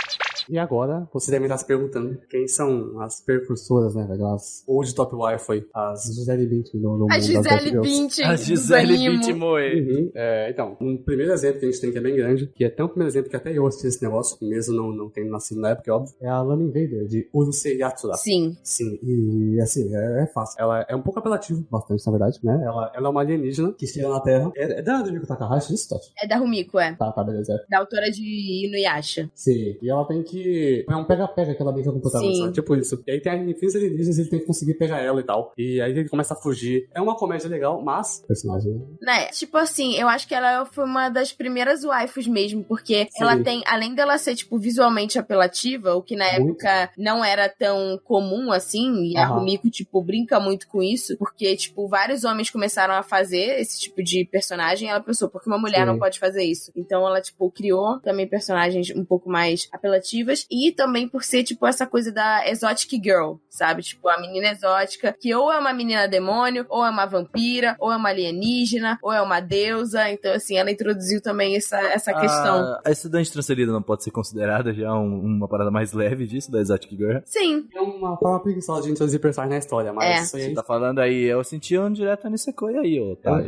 E agora, vocês devem estar se perguntando quem são as precursoras, né, velho? As old top wife, as Gisele Bündchen do mundo A das Gisele Girls. Bündchen. A Gisele do animo. Bündchen Moe. Então, um primeiro exemplo que a gente tem que é bem grande, que é até um primeiro exemplo que até eu assisti esse negócio, mesmo não tendo nascido na época, é óbvio, é a Lana Invader, de Urusei Yatsura. Sim. Sim, e assim, é fácil. Ela é um pouco apelativa, bastante, na verdade, né? Ela é uma alienígena que chega na Terra. É da Rumiko Takahashi, isso, Tati? É da Rumiko, é. Tá, beleza. Da autora de Inuyasha. Sim, e ela tem que... É um pega-pega que ela brinca com o protagonista, Sim. tipo isso. E aí tem infinitos alienígenas e ele tem que conseguir pegar ela e tal. E aí ele começa a fugir. É uma comédia legal, mas... Personagem... Né, tipo assim, eu acho que ela foi uma das primeiras waifus mesmo, porque Sim. ela tem, além dela ser, tipo, visualmente apelativa, o que na Muito. época não era tão comum assim, e a Aham. Rumiko, tipo, brinca muito com isso, porque, tipo, vários homens começaram a fazer esse tipo de personagem, e ela pensou, porque uma mulher Sim. não pode fazer isso? Então ela, tipo, criou também personagens um pouco mais apelativas, e também por ser, tipo, essa coisa da exotic girl, sabe? Tipo, a menina exótica, que ou é uma menina demônio, ou é uma vampira, ou é uma alienígena, ou é uma deusa. Então, assim, ela introduziu também essa questão. A estudante transferida não pode ser considerada já uma parada mais leve disso, da Exotic Girl? Sim. É uma forma preguiçosa de introduzir personagens na história, mas isso aí... Você tá falando aí, eu senti um direto nesse coisa aí, ó. Tá?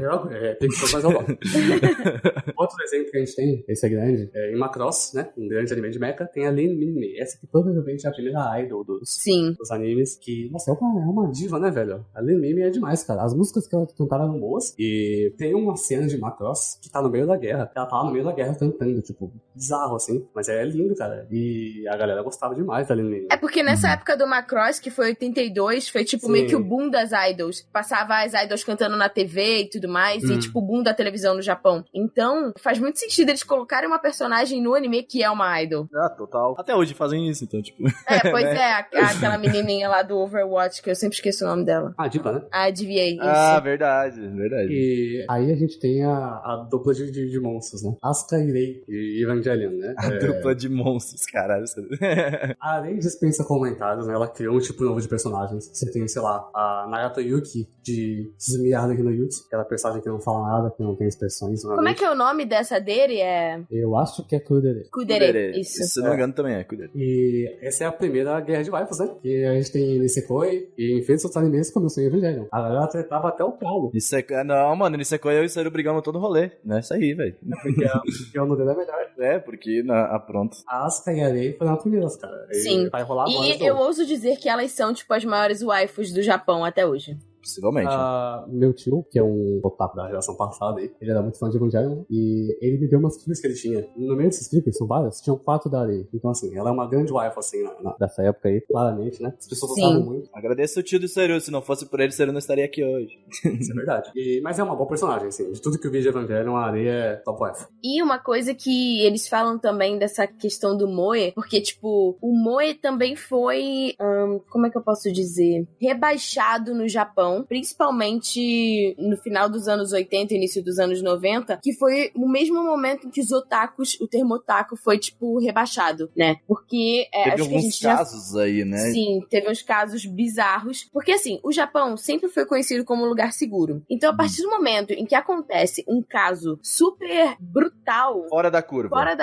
Tem que ser mais legal. Outro exemplo que a gente tem, esse é grande, é em Macross, né? Um grande anime de mecha, tem a Lin Minmi. Essa que provavelmente é a primeira idol dos animes, que, nossa, é uma diva, né, velho? A Lin Minmi é demais, cara. As músicas que ela cantava eram boas, e tem uma cena de Macross que tá no meio da guerra. Ela tá no meio da guerra cantando, tipo, bizarro, assim. Mas é lindo, cara. E a galera gostava demais da Lin Minmi. É porque nessa época do Macross, que foi 82, foi tipo meio que o boom das idols. Passava as idols cantando na TV e tudo mais, e tipo o boom da televisão no Japão. Então, faz muito sentido eles colocarem uma personagem no anime que é uma idol. Ah, total. Até hoje fazem isso, então, tipo... Pois é, aquela menininha lá do Overwatch, que eu sempre esqueço o nome dela. A diva, né? A DVA, isso. Ah, verdade. E aí a gente tem a dupla de monstros, né? Asuka e Rei e Evangelion, né? A dupla de monstros, caralho. Além dispensa comentários, né? Ela criou um tipo novo de personagens. Você tem, sei lá, a Nagato Yuki de Suzumiya aqui no Yuki, aquela personagem que não fala nada, que não tem expressões. Como é que é o nome dessa dele? Eu acho que é Kudere. Kudere, isso. Se não me engano, também é, cuidado. E essa é a primeira guerra de waifus, né? Que a gente tem Nisekoi e infinitos outros animes começou em Evangelion. A galera tretava até o pau. Não, mano, Nisekoi eu e o Seru brigamos todo rolê. Não é isso aí, velho. Porque o modelo é melhor. É, porque pronto. A Asuka e a Rei foram as primeiras, cara. Sim. Vai rolar agora. E eu ouso dizer que elas são, tipo, as maiores waifus do Japão até hoje. Possivelmente. Meu tio, que é um otaku da geração passada aí, ele era muito fã de Evangelion, e ele me deu umas clipes que ele tinha. No meio desses clipes, são várias, tinham 4 da Arei. Então, assim, ela é uma grande wife, assim, dessa época aí, claramente, né? As pessoas gostavam muito. Agradeço o tio do Seru, se não fosse por ele, o Seru não estaria aqui hoje. Isso é verdade. Mas é uma boa personagem, assim. De tudo que eu vi de Evangelion, a Arei é top wife. E uma coisa que eles falam também dessa questão do Moe, porque, tipo, o Moe também foi, como é que eu posso dizer? Rebaixado no Japão, principalmente no final dos anos 80 e início dos anos 90, que foi o mesmo momento que os otakus, o termo otaku foi, tipo, rebaixado, né? Porque teve acho alguns que a gente casos aí, né? Sim, teve uns casos bizarros. Porque, assim, o Japão sempre foi conhecido como um lugar seguro. Então, a partir do momento em que acontece um caso super brutal, Fora da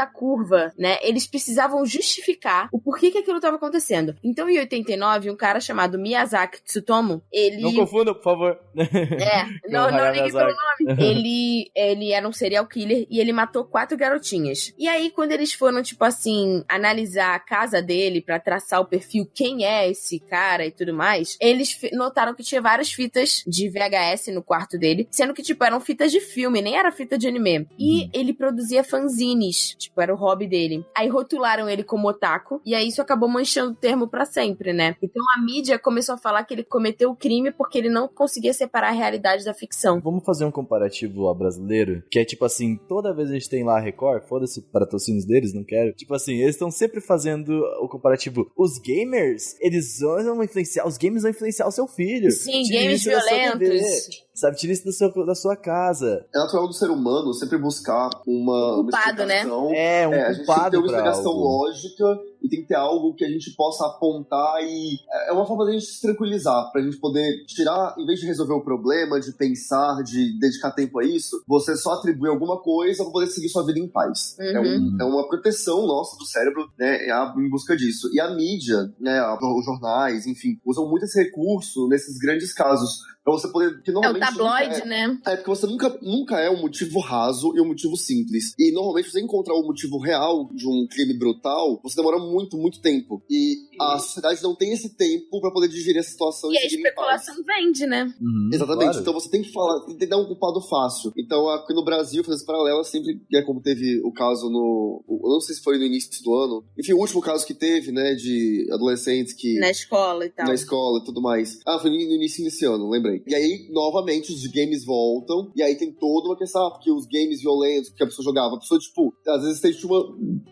curva, né? Eles precisavam justificar o porquê que aquilo estava acontecendo. Então, em 89, um cara chamado Miyazaki Tsutomu, ele... Não confunda, por favor. Não ligue pelo nome. Ele era um serial killer e ele matou 4 garotinhas. E aí, quando eles foram, tipo assim, analisar a casa dele pra traçar o perfil, quem é esse cara e tudo mais, eles notaram que tinha várias fitas de VHS no quarto dele, sendo que, tipo, eram fitas de filme, nem era fita de anime. E ele produzia fanzines, tipo, era o hobby dele. Aí rotularam ele como otaku, e aí isso acabou manchando o termo pra sempre, né? Então a mídia começou a falar que ele cometeu o crime porque ele não conseguia separar a realidade da ficção. Vamos fazer um comparativo ao brasileiro, que é tipo assim, toda vez a gente tem lá a Record, foda-se os patrocínios deles, não quero. Tipo assim, eles estão sempre fazendo o comparativo. Os gamers, eles vão influenciar, os games vão influenciar o seu filho. Sim, games violentos. Sabe, tira isso da sua casa. É natural do ser humano sempre buscar uma culpado, né? explicação. A gente tem que ter uma explicação lógica e tem que ter algo que a gente possa apontar e... É uma forma de a gente se tranquilizar, pra gente poder tirar, em vez de resolver o problema, de pensar, de dedicar tempo a isso, você só atribui alguma coisa pra poder seguir sua vida em paz. É uma proteção nossa do cérebro, né, em busca disso. E a mídia, né, os jornais, enfim, usam muito esse recurso nesses grandes casos, pra você poder... Que normalmente é o tabloide, né? Porque você nunca é um motivo raso e um motivo simples. E normalmente você encontrar o motivo real de um crime brutal, você demora muito, muito tempo. E a sociedade não tem esse tempo pra poder digerir a situação. E a especulação vende, né? Exatamente. Claro. Então você tem que falar, tem que dar um culpado fácil. Então aqui no Brasil, fazer esse paralelo, sempre é como teve o caso eu não sei se foi no início do ano. Enfim, o último caso que teve, né, de adolescentes que... Na escola e tal. Na escola e tudo mais. Foi no início desse ano, lembrei. E aí, novamente, os games voltam, e aí tem toda uma questão, porque os games violentos que a pessoa jogava, a pessoa, tipo, às vezes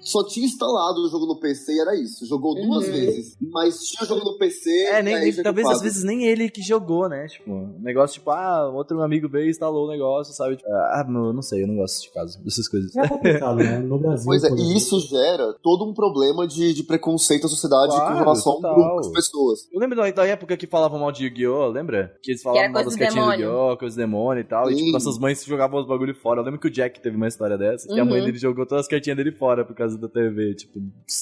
só tinha instalado o jogo no PC e era isso. Jogou 2 vezes, mas tinha o jogo no PC. Talvez às vezes nem ele que jogou, né? Tipo, um negócio tipo, outro amigo veio e instalou o negócio, sabe? Tipo, não sei, eu não gosto de caso dessas coisas. É complicado, né? No Brasil. Pois é, e isso gera todo um problema de preconceito da sociedade com relação a um grupo de pessoas. Eu lembro da época que falavam mal de Yu-Gi-Oh!, lembra? Que eles falavam mal das cartinhas de Yu-Gi-Oh!, coisas do demônio e tal. Sim. E tipo, nossas mães jogavam os bagulho fora. Eu lembro que o Jack teve uma história dessa, que a mãe dele jogou todas as cartinhas dele fora por causa da TV. Tipo,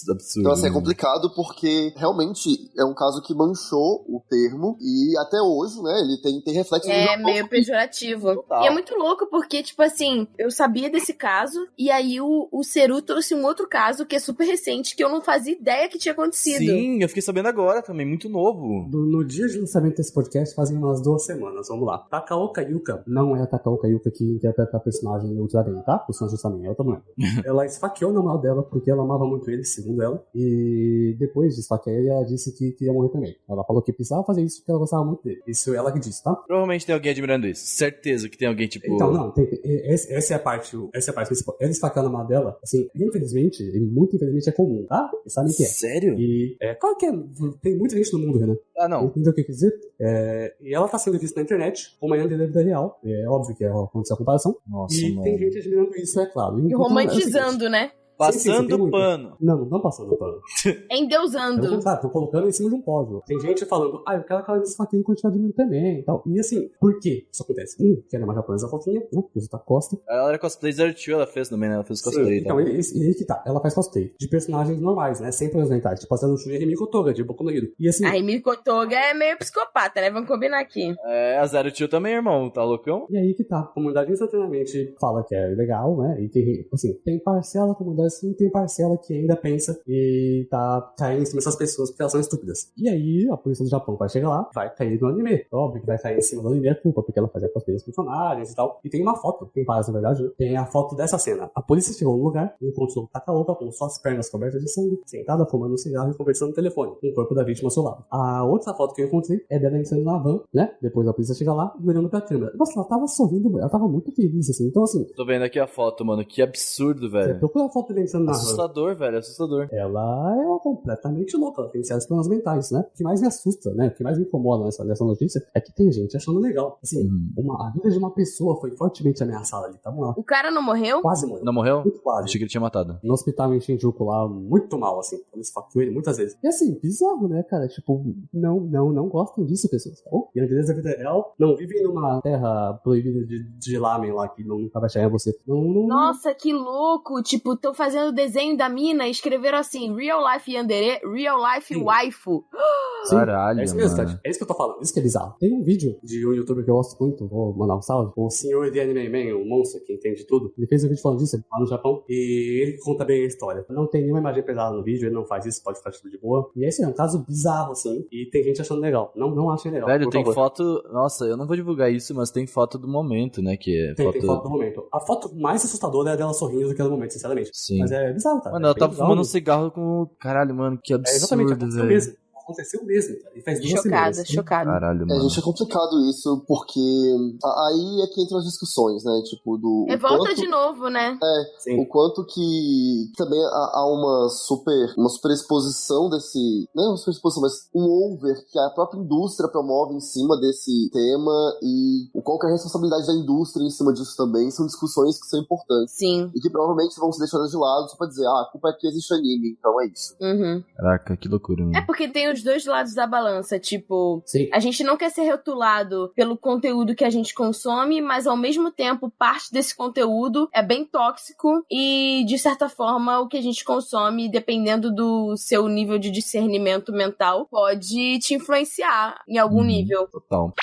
absurdo. Então, assim, é complicado porque realmente é um caso que manchou o termo e até hoje, né, ele tem reflexos... É meio pejorativo. Total. E é muito louco porque, tipo assim, eu sabia desse caso e aí o Seru trouxe um outro caso que é super recente, que eu não fazia ideia que tinha acontecido. Sim, eu fiquei sabendo agora também, muito novo. No dia de lançamento desse podcast, fazem umas 2 semanas, vamos lá. Takaoka Yuka não é a Takaoka Yuka que interpreta a personagem Ultraman, tá? O Sanji também, é outra mulher. Ela esfaqueou o namorado dela porque ela amava muito ele, segundo ela, e depois de esfaquear ele, ela disse que queria morrer também. Ela falou que precisava fazer isso porque ela gostava muito dele. Isso é ela que disse, tá? Provavelmente tem alguém admirando isso. Certeza que tem alguém, tipo... Então, não, essa é a parte principal. Ela esfaquear o namorado dela, assim, infelizmente, e muito infelizmente é comum, tá? Vocês sabem que é. Sério? E, claro que tem muita gente no mundo, Renan. Não. Entendeu o que eu quis dizer? E ela tá sendo vista na internet como a Yandere da vida real. É óbvio que aconteceu a comparação. Nossa, e mano. tem gente admirando isso, é claro. E romantizando, né? Passando pano. Não passando pano. Endeusando. Estão colocando em cima de um pódio. Tem gente falando, eu quero que ela desse faquinha continuar de mim também e tal. E assim, por que isso acontece? Que ela é uma japonesa fofinha, né? Justa Costa. Ela era cosplay da Arthur, ela fez também, né? Ela fez cosplay. Então, aí que tá. Ela faz cosplay de personagens normais, né? Sem transventais. Tipo a Sailor-Shun e a Rimiko Toga, de Boku no Hero. E assim... A Rimiko Toga é meio psicopata, né? Vamos combinar aqui. A Zero Tio também, irmão. Tá loucão? E aí que tá. A comunidade instantaneamente fala que é legal, né? E tem, assim, tem parcela da comunidade assim, tem parcela que ainda pensa e tá caindo em cima dessas pessoas porque elas são estúpidas. E aí a polícia do Japão vai chegar lá, vai cair no anime. Óbvio que vai cair em cima do anime a culpa, porque ela fazia cosplay dos personagens e tal. E tem uma foto, tem várias na verdade, né? Tem a foto dessa cena. A polícia chegou no lugar, encontrou Takaoka com suas pernas cobertas de sangue, sentada, fumando um cigarro e conversando no telefone, com o corpo da vítima ao seu lado. A outra foto que eu encontrei é dela entrando na van, né? Depois a polícia chega lá e olhando pra câmera. Nossa, ela tava sorrindo, ela tava muito feliz, assim. Então, assim... Tô vendo aqui a foto, mano. Que absurdo, velho. Você procura a foto dele entrando na van. Assustador, velho. Assustador. Ela é uma completamente louca. Ela tem sérios problemas mentais, né? O que mais me assusta, né? O que mais me incomoda nessa notícia é que tem gente achando legal. Assim, a vida de uma pessoa foi fortemente ameaçada ali, tá bom? O cara não morreu? Quase morreu. Não morreu? Muito quase. Achei que ele tinha matado. No hospital em Shinjuku lá, muito mal, assim. Eles faqueou ele muitas vezes. E assim, bizarro, né, cara? Tipo, não gostam disso, pessoas, tá bom? E às vezes a vida real não vivem numa terra proibida de lamen lá, que nunca vai chegar a você. Nossa, que louco! Tipo, estão fazendo o desenho da mina e escreveram assim, Real Life Yandere, Real Life Waifu. Sim, caralho, é isso mesmo, mano. Tati. É isso que eu tô falando. Isso que é bizarro. Tem um vídeo de um youtuber que eu gosto muito, vou mandar um salve, o senhor de Anime Man, o monstro que entende tudo. Ele fez um vídeo falando disso lá no Japão e ele conta bem a história. Não tem nenhuma imagem pesada no vídeo, ele não faz isso, pode ficar tudo de boa. E esse é um caso bizarro, assim, e tem gente achando legal. Não achem legal. Velho, tem foto... Nossa, eu não vou divulgar isso, mas tem foto do momento, né? Que é tem foto do momento. A foto mais assustadora é dela sorrindo do que no momento, sinceramente. Sim. Mas é bizarro, cara. Mano, ela tava fumando um cigarro com... Caralho, mano, que absurdo, exatamente, aconteceu velho. mesmo. Aconteceu mesmo, cara. E faz 2 semanas. Chocada. Caralho, mano. Gente, é complicado isso, porque aí é que entram as discussões, né? Tipo, do... Volta de novo, né? O quanto que também há uma super exposição desse... Não é uma super exposição, mas um over que a própria indústria promove em cima desse tema e qual que é a responsabilidade da indústria em cima disso também, são discussões que são importantes. Sim. E que provavelmente vão ser deixadas de lado só pra dizer, a culpa é que existe anime, então é isso. Uhum. Caraca, que loucura, mano. É porque tem os dois lados da balança, tipo, Sim. A gente não quer ser rotulado pelo conteúdo que a gente consome, mas ao mesmo tempo parte desse conteúdo é bem tóxico e, de certa forma, o que a gente consome, dependendo do seu nível de discernimento mental, pode te influenciar em algum nível. Total.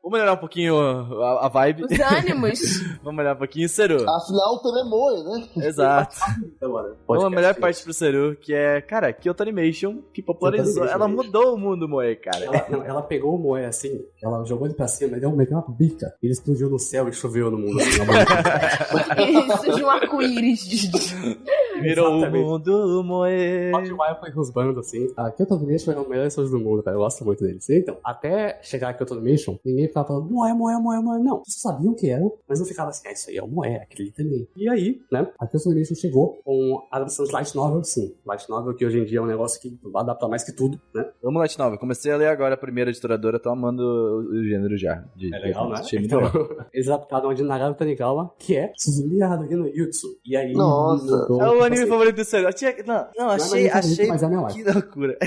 Vamos melhorar um pouquinho a vibe. Os ânimos. Vamos melhorar um pouquinho, Seru. Afinal, o tema é moe, né? Exato. Pode Uma melhor parte pro Seru, que é, cara, Kyoto Animation, que popularizou. Ela mudou o mundo moe, cara. Ela pegou o moe assim, ela jogou ele pra cima, deu uma bica, ele explodiu no céu e choveu no mundo. E surgiu um arco-íris. Virou o mundo moe. O Hotwire foi rusbando assim. A Kyoto Animation é uma das melhores coisas do mundo, cara. Eu gosto muito deles. Então, até chegar a Kyoto Animation, ninguém ficava falando moe. Não, vocês sabiam o que era, mas não ficava assim, isso aí é o moe, aquele também. E aí, né, a Kyoto Animation chegou com a adaptação de Light Novel, sim. Light Novel que hoje em dia é um negócio que vai adaptar mais que tudo, né? Vamos Light Novel. Comecei a ler agora a primeira editoradora, tô amando o gênero já. É legal, né? Achei muito legal. Eles adaptaram de Nagato Tanikawa, que é Suzumi Haruhi no Jutsu. E aí... Nossa. É o anime favorito do Seru. Não, achei mas é meu que loucura.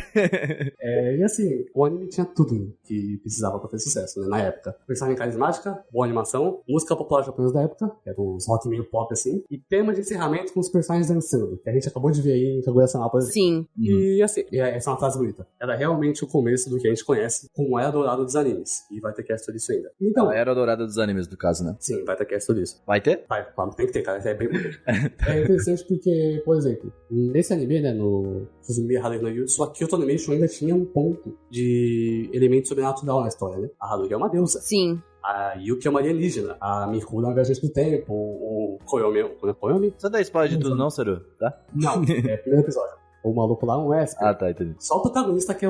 E assim, o anime tinha tudo que precisava pra ter sucesso, né, na época. Personagem carismática, boa animação, música popular japonesa da época, que era uns rock meio pop assim, e tema de encerramento com os personagens dançando, que a gente acabou de ver aí em Kaguya-sama, por exemplo. Sim. E assim, essa é uma frase bonita. Era realmente o começo do que a gente conhece como a Era Dourada dos animes. E vai ter cast sobre isso ainda. Então, A Era Dourada dos animes, no caso, né? sim, vai ter cast sobre isso. Vai ter? Vai, claro, tem que ter, cara. Isso é bem bonito. É interessante porque, por exemplo, nesse anime, né, no Suzumi Haruhi no Jutsu, a Kyoto Animation ainda tinha um ponto de elemento sobrenatural na história, né? A Haruhi é uma deusa. Sim. A Yuki é uma alienígena. A Mikura é uma viajante do tempo. O Koyomi... Koyomi? Você dá spoiler de tudo não, Seru? Tá? Não, é o primeiro episódio. O maluco lá é um Wesker. Ah, tá, entendi. Só o protagonista que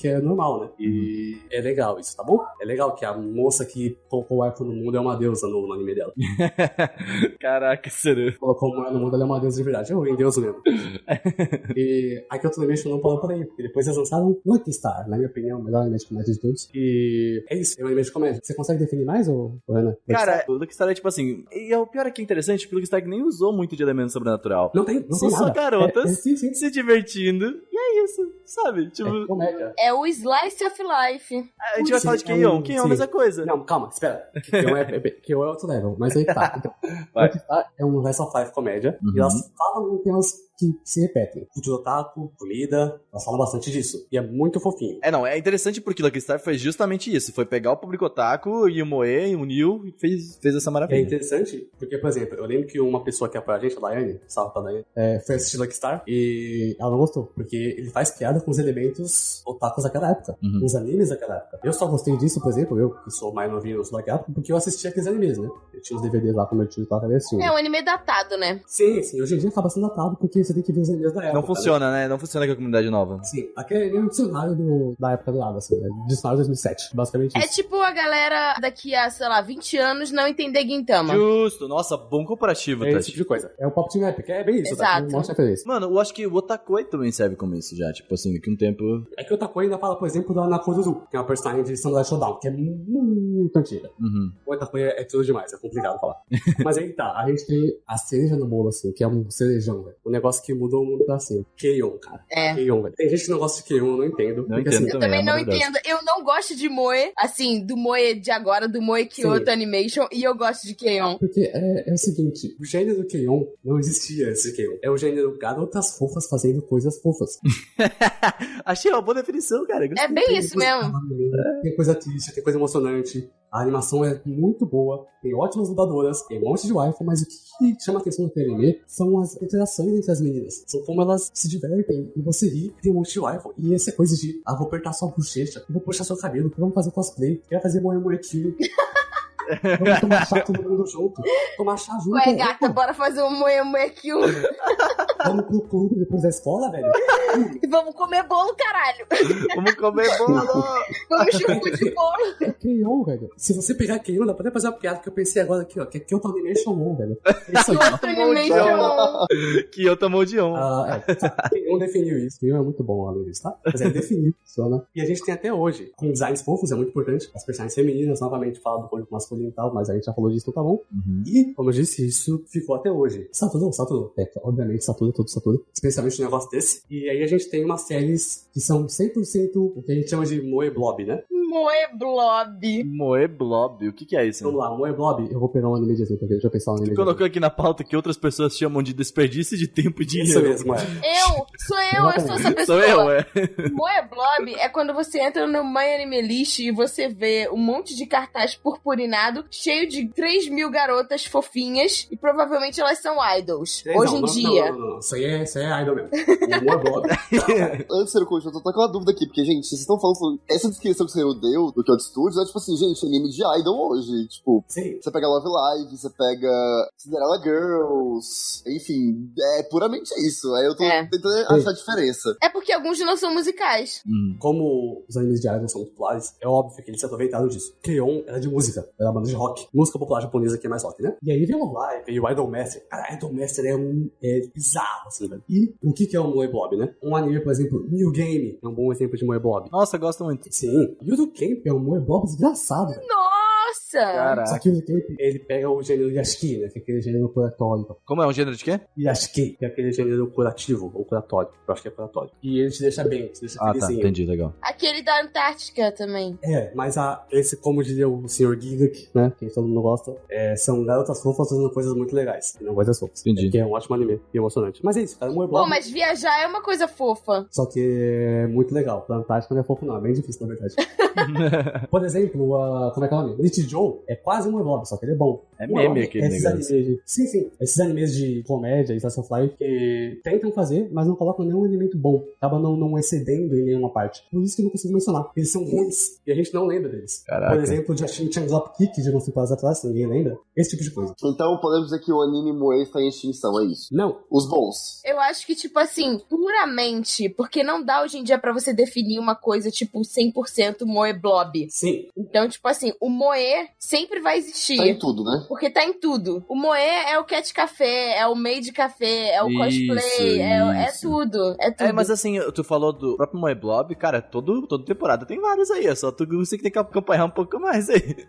é normal, né? E é legal isso, tá bom? É legal que a moça que colocou o waifu no mundo é uma deusa no anime dela. Caraca, sério. Colocou mulher no mundo, ela é uma deusa de verdade. Eu em Deus mesmo. E a Kyoto Animation não parou por aí, porque depois eles lançaram Lucky Star, na minha opinião, o melhor anime de comédia de todos. E é isso, é um anime de comédia. Você consegue definir mais, ou Ana? Cara, o Lucky Star é tipo assim. E o pior é que é interessante, porque o Lucky Star nem usou muito de elemento sobrenatural. Não tem São nada. só garotas Sim. se divertindo. E é isso, sabe? Tipo, É comédia. É o Slice of Life. a gente vai falar de Keion. Keion é a mesma coisa. Não, calma, espera. Keion é outro level, mas aí tá. Então, Lucky Star é um Slice of Life comédia, e elas falam temas que se repetem. Futuro otaku, comida, elas falam bastante disso. E é muito fofinho. É interessante porque Lucky Star foi justamente isso. Foi pegar o público otaku e o Moe, uniu e fez essa É maravilha. interessante, porque, por exemplo, eu lembro que uma pessoa que apoia a gente, a Daiane, salve pra Daiane, foi assistir Lucky Star e ela não gostou, porque ele faz piada com os elementos otakus daquela época, com os animes daquela época. Eu só gostei disso, por exemplo, eu, que sou mais novinho, sou daquela época, porque eu assistia aqueles animes, né? Eu tinha os DVDs lá com meu tio e tava assistindo. É um anime datado, né? Sim, hoje em dia acaba sendo datado, porque você tem que ver os animes da época. Não funciona, né? Não funciona com a comunidade nova. Sim, aquele é um dicionário da época do lado, assim, né? Dicionário 2007, basicamente É isso. tipo a galera daqui a, sei lá, 20 anos não entender Gintama. Justo. Nossa, bom comparativo, É esse Tati. tipo de coisa. É o Pop Team Epic, é bem isso, Exato. Mostra a referência. Mano, eu acho que o Otakoi também serve como isso já. Tipo assim, daqui a um tempo... É que o Otakoi ainda fala, por exemplo, da Nakoruzu, que é uma personagem de Samurai Shodown, que é muito antiga. O Otakoi é tudo demais, é complicado falar. Mas aí tá, a gente tem a cereja no bolo, assim, que é um cerejão, velho. Um negócio que mudou o mundo pra assim. Keion, cara. Keion, velho. Tem gente que não gosta de Keion, eu não entendo. Não porque, entendo assim, Eu também é não maravilhoso. entendo. Eu não gosto de Moe, assim, do Moe de agora, do Moe Kyoto Sim. Animation, e eu gosto de Keion. Porque é o seguinte, o gênero Keion não existia esse Keion. É o gênero garotas fofas fazendo coisas fofas. Achei uma boa definição, cara. É bem isso mesmo. Tem coisa triste, tem coisa emocionante. A animação é muito boa, tem ótimas dubladoras, tem um monte de waifu, mas o que chama atenção no anime são as interações entre as meninas. São como elas se divertem e você ri, tem um monte de waifu. E essa coisa de, vou apertar sua bochecha, vou puxar seu cabelo, vamos fazer cosplay, quero fazer moe kill. Vamos tomar chá todo mundo junto. Tomar chá junto. Ué, gata, bora fazer um Moe Kill. Vamos pro clube depois da escola, velho. E vamos comer bolo, caralho. Vamos comer bolo! Vamos chupar de bolo. É Keion, velho. Se você pegar Keion, dá pra até fazer uma piada que eu pensei agora aqui, ó. Que é Kyoto Animation 1, velho. É isso aí. Kyoto Animation. Que eu tomo de on. Keion definiu isso. Keion é muito bom, além disso, tá? Mas ele definiu isso, né? E a gente tem até hoje, com designs fofos, é muito importante. As personagens femininas, novamente, falam do público masculino e tal, mas a gente já falou disso, então tá bom. E, como eu disse, isso ficou até hoje. Saturno. Obviamente, Saturno, tudo Saturno. Especialmente um negócio desse. E aí a gente tem umas séries que são 100% o que a gente chama de Moe Blob, né? Moe Blob. Moe Blob, o que é isso? Vamos lá, Moe Blob, eu vou pegar um anime de exemplo aqui, deixa eu pensar um anime de Colocou exemplo. aqui na pauta que outras pessoas chamam de desperdício de tempo e dinheiro. Isso mesmo, é. Sou eu sou essa pessoa. Sou eu, é. Moe Blob é quando você entra no My Anime List e você vê um monte de cartaz purpurinado cheio de 3.000 garotas fofinhas e provavelmente elas são idols. Hoje em dia. Não. Isso aí é idol mesmo. O Moe Blob. Antes de ser eu tô com uma dúvida aqui, porque, gente, vocês estão falando. Essa descrição que você deu do Kyoto Studios é tipo assim, gente, anime de idol hoje. Tipo, Sim. você pega Love Live, você pega Cinderella Girls, enfim, é puramente isso. Aí eu tô tentando achar a diferença. É porque alguns não são musicais. Como os animes de idol são muito populares, é óbvio que eles se aproveitaram disso. Keion era de música, era uma banda de rock. Música popular japonesa que é mais rock, né? E aí veio o Live, veio o Idol Master. Cara, Idol Master é bizarro, assim, velho. E o que é o Moe Blob, né? Um anime, por exemplo, New Game é um bom exemplo de Moe Blob. Nossa, gosto muito. Sim. Yudo Camp é um Moe Blob desgraçado, velho. Nossa! Caraca. Só que o Yudo Camp, ele pega o gênero Yashiki, né? Que é aquele gênero curatório. Como é um gênero de quê? Yashiki, que é aquele gênero curativo, ou curatório. Eu acho que é curatório. E ele te deixa bem, te deixa Ah, tá, felizinho. entendi, legal. Aquele da Antártica também. Mas esse, como diria o Sr. Gigak, né, que todo mundo gosta, são garotas fofas fazendo coisas muito legais. E não coisas fofas. Entendi. Que é um ótimo anime e emocionante. Mas é isso, cara, Moe Blob. Pô, mas viajar é uma coisa fofa. Só que é muito legal. A Antártica não é fofo não, é bem difícil, na verdade. Por exemplo, como é que é o nome? Fate Joe é quase um Moe Blob, só que ele é bom. É meme aquele negócio. Sim. Esses animes de comédia e slice of life que tentam fazer, mas não colocam nenhum elemento bom. Acaba não excedendo em nenhuma parte. Por isso que eu não consigo mencionar. Eles são ruins e a gente não lembra deles. Caraca. Por exemplo, o Justin Chan Dropkick de uns temporadas atrás, ninguém lembra. Esse tipo de coisa. Então podemos dizer que o anime Moe está em extinção, é isso? Não. Os bons. Eu acho que, tipo assim, puramente, porque não dá hoje em dia pra você definir uma coisa, tipo, 100% Moe Blob. Sim. Então, tipo assim, o Moe sempre vai existir. Tá em tudo, né? Porque tá em tudo. O Moe é o Cat Café, é o Maid Café, é o cosplay, é tudo. É tudo. Mas assim, tu falou do próprio Moe Blob, cara, toda temporada tem vários aí, é só você que tem que acompanhar um pouco mais aí.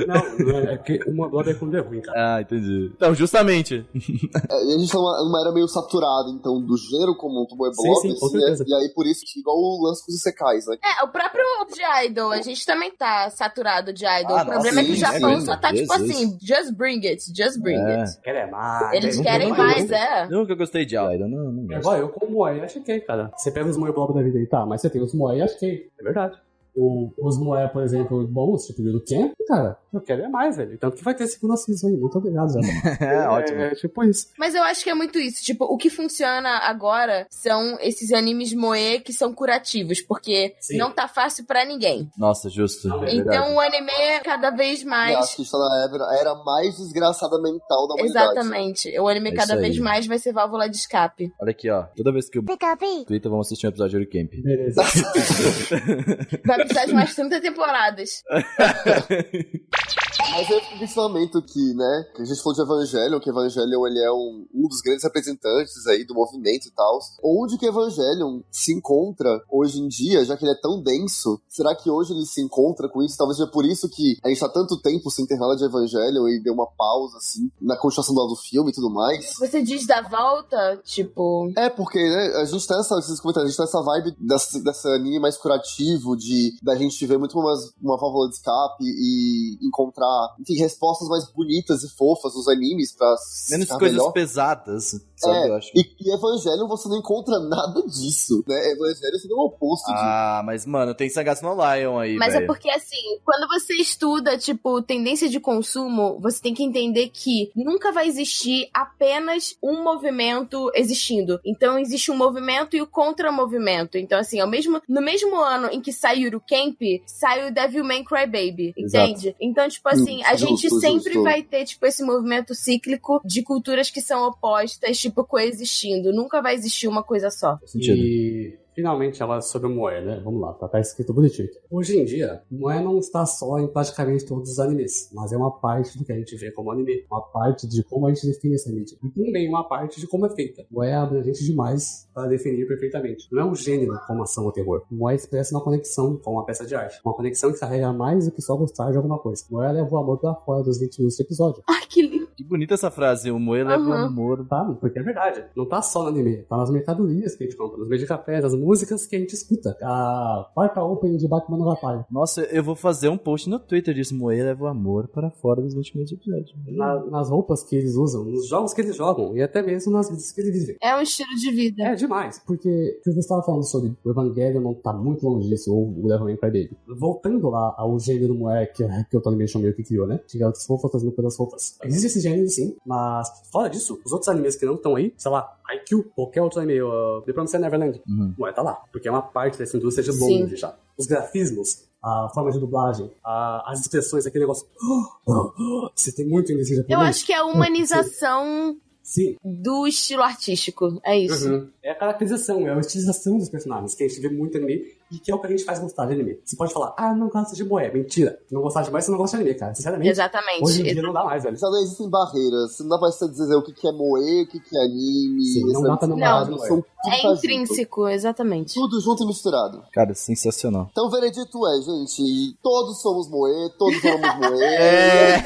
Não é que o Moe Blob é quando é ruim, cara. Ah, entendi. Então, justamente. E a gente tá numa era meio saturada, então, do gênero comum do Moe Blob, Sim, com certeza. e aí por isso que igual o lance com os isekais, né? O próprio de Idol, a gente também tá saturado de Idol. O problema é que o sim, Japão sim. só tá, tipo Jesus. assim, just bring it. Querem mais. Eles querem mais, Nunca gostei de Idol, não gosto. Igual eu com o Moe achei, cara. Você pega os Moe Blob da vida aí, tá, mas você tem os Moe achei. É verdade. Os Moe, por exemplo, bons, tipo o Ken, cara, eu quero mais, velho. Tanto que vai ter segunda season aí. Muito obrigado, já. Ótimo. É tipo isso. Mas eu acho que é muito isso. Tipo, o que funciona agora são esses animes Moe que são curativos, porque Sim. não tá fácil pra ninguém. Nossa, justo. É verdade. Então o anime cada vez Eu mais... acho que está na era mais desgraçada mental da humanidade. Exatamente. O anime É cada isso vez aí. mais vai ser válvula de escape. Olha aqui, ó. Toda vez que o Twitter, vamos assistir um episódio de Camp. Beleza. Vai precisar de mais 30 temporadas. Mas eu fico questionamento que, né, que a gente falou de Evangelion, que Evangelion ele é um dos grandes representantes aí do movimento e tal. Onde que Evangelion se encontra hoje em dia, já que ele é tão denso? Será que hoje ele se encontra com isso? Talvez seja por isso que a gente tá tanto tempo sem ter nada de Evangelion e deu uma pausa, assim, na continuação do filme e tudo mais. Você diz da volta, tipo... É, porque, né, a gente tá esses comentários, a gente tá nessa vibe dessa anime mais curativo, da gente ver muito uma válvula de escape e encontrar, enfim, respostas mais bonitas e fofas nos animes pra Menos ficar coisas melhor. pesadas, sabe? Eu acho. E Evangelion você não encontra nada disso, né? Evangelion você dá o oposto disso. Mas, mano, tem Sangatsu no Lion aí, Mas velho. é porque, assim, quando você estuda, tipo, tendência de consumo, você tem que entender que nunca vai existir apenas um movimento existindo. Então, existe um movimento e o contra-movimento. Então, assim, no mesmo ano em que sai Yuru Camp, sai o Devilman Crybaby, entende? Exato. Então, tipo assim, a gente sempre justo. vai ter, tipo, esse movimento cíclico de culturas que são opostas, tipo, coexistindo. Nunca vai existir uma coisa só. Sentido. E finalmente ela sobre o Moe, né? Vamos lá, tá escrito bonitinho. Hoje em dia, Moe não está só em praticamente todos os animes, mas é uma parte do que a gente vê como anime, uma parte de como a gente define essa mídia. E também uma parte de como é feita. Moe é abrangente demais para definir perfeitamente. Não é um gênero como ação ou terror. Moe expressa uma conexão com uma peça de arte. Uma conexão que carrega mais do que só gostar de alguma coisa. Moe leva o amor pra fora dos 20 minutos do episódio. Ai, que lindo. Que bonita essa frase, o Moe leva o amor. Tá? Porque é verdade. Não tá só no anime. Tá nas mercadorias que a gente compra, nos meios de café, nas músicas que a gente escuta. A quarta open de Batman no Batalha. Nossa, eu vou fazer um post no Twitter disso. Moe leva o amor para fora dos últimos episódios. Nas roupas que eles usam, nos jogos que eles jogam e até mesmo nas vidas que eles vivem. É um estilo de vida. É demais, porque você estava falando sobre o Evangelho não tá muito longe disso, ou o Devilman Crybaby. Voltando lá ao gênero Moe que o Tony Animation meio que criou, né? Tinha outras roupas trazendo pelas roupas. Existe esse gênero sim, mas fora disso, os outros animes que não estão aí, sei lá, IQ, qualquer outro anime, The Promised Neverland, Moe tá lá, porque é uma parte dessa indústria de longe já. Os grafismos, a forma de dublagem, as expressões, aquele negócio. Você tem muito em japonês. Eu acho que é a humanização Sim. do estilo artístico. É isso. Uhum. É a caracterização, é a estilização dos personagens, que a gente vê muito anime e que é o que a gente faz gostar de anime. Você pode falar, não gosta de Moe. Mentira. Se não gostar de Moe, você não gosta de anime, cara. Sinceramente. Exatamente. Hoje em dia não dá mais, velho. Já não existem barreiras. Não dá pra você dizer o que é Moe, o que é anime. Sim, não dá pra namorar de Moe. São tudo É tá intrínseco, exatamente. Tudo junto e misturado. Cara, sensacional. Então o veredito é, gente, todos somos Moe, todos amamos Moe.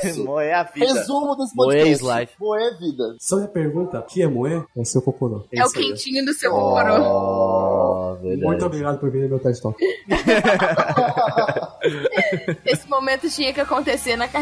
Isso. Moe é a vida. Resumo desse Moe podcast. is life. Moe é vida. Sobre a pergunta, o que é Moe? É o seu Kokoro. É o isso aí. quentinho do seu Kokoro. Verdade. Muito obrigado por vir no meu TED Talk. Esse momento tinha que acontecer na carreira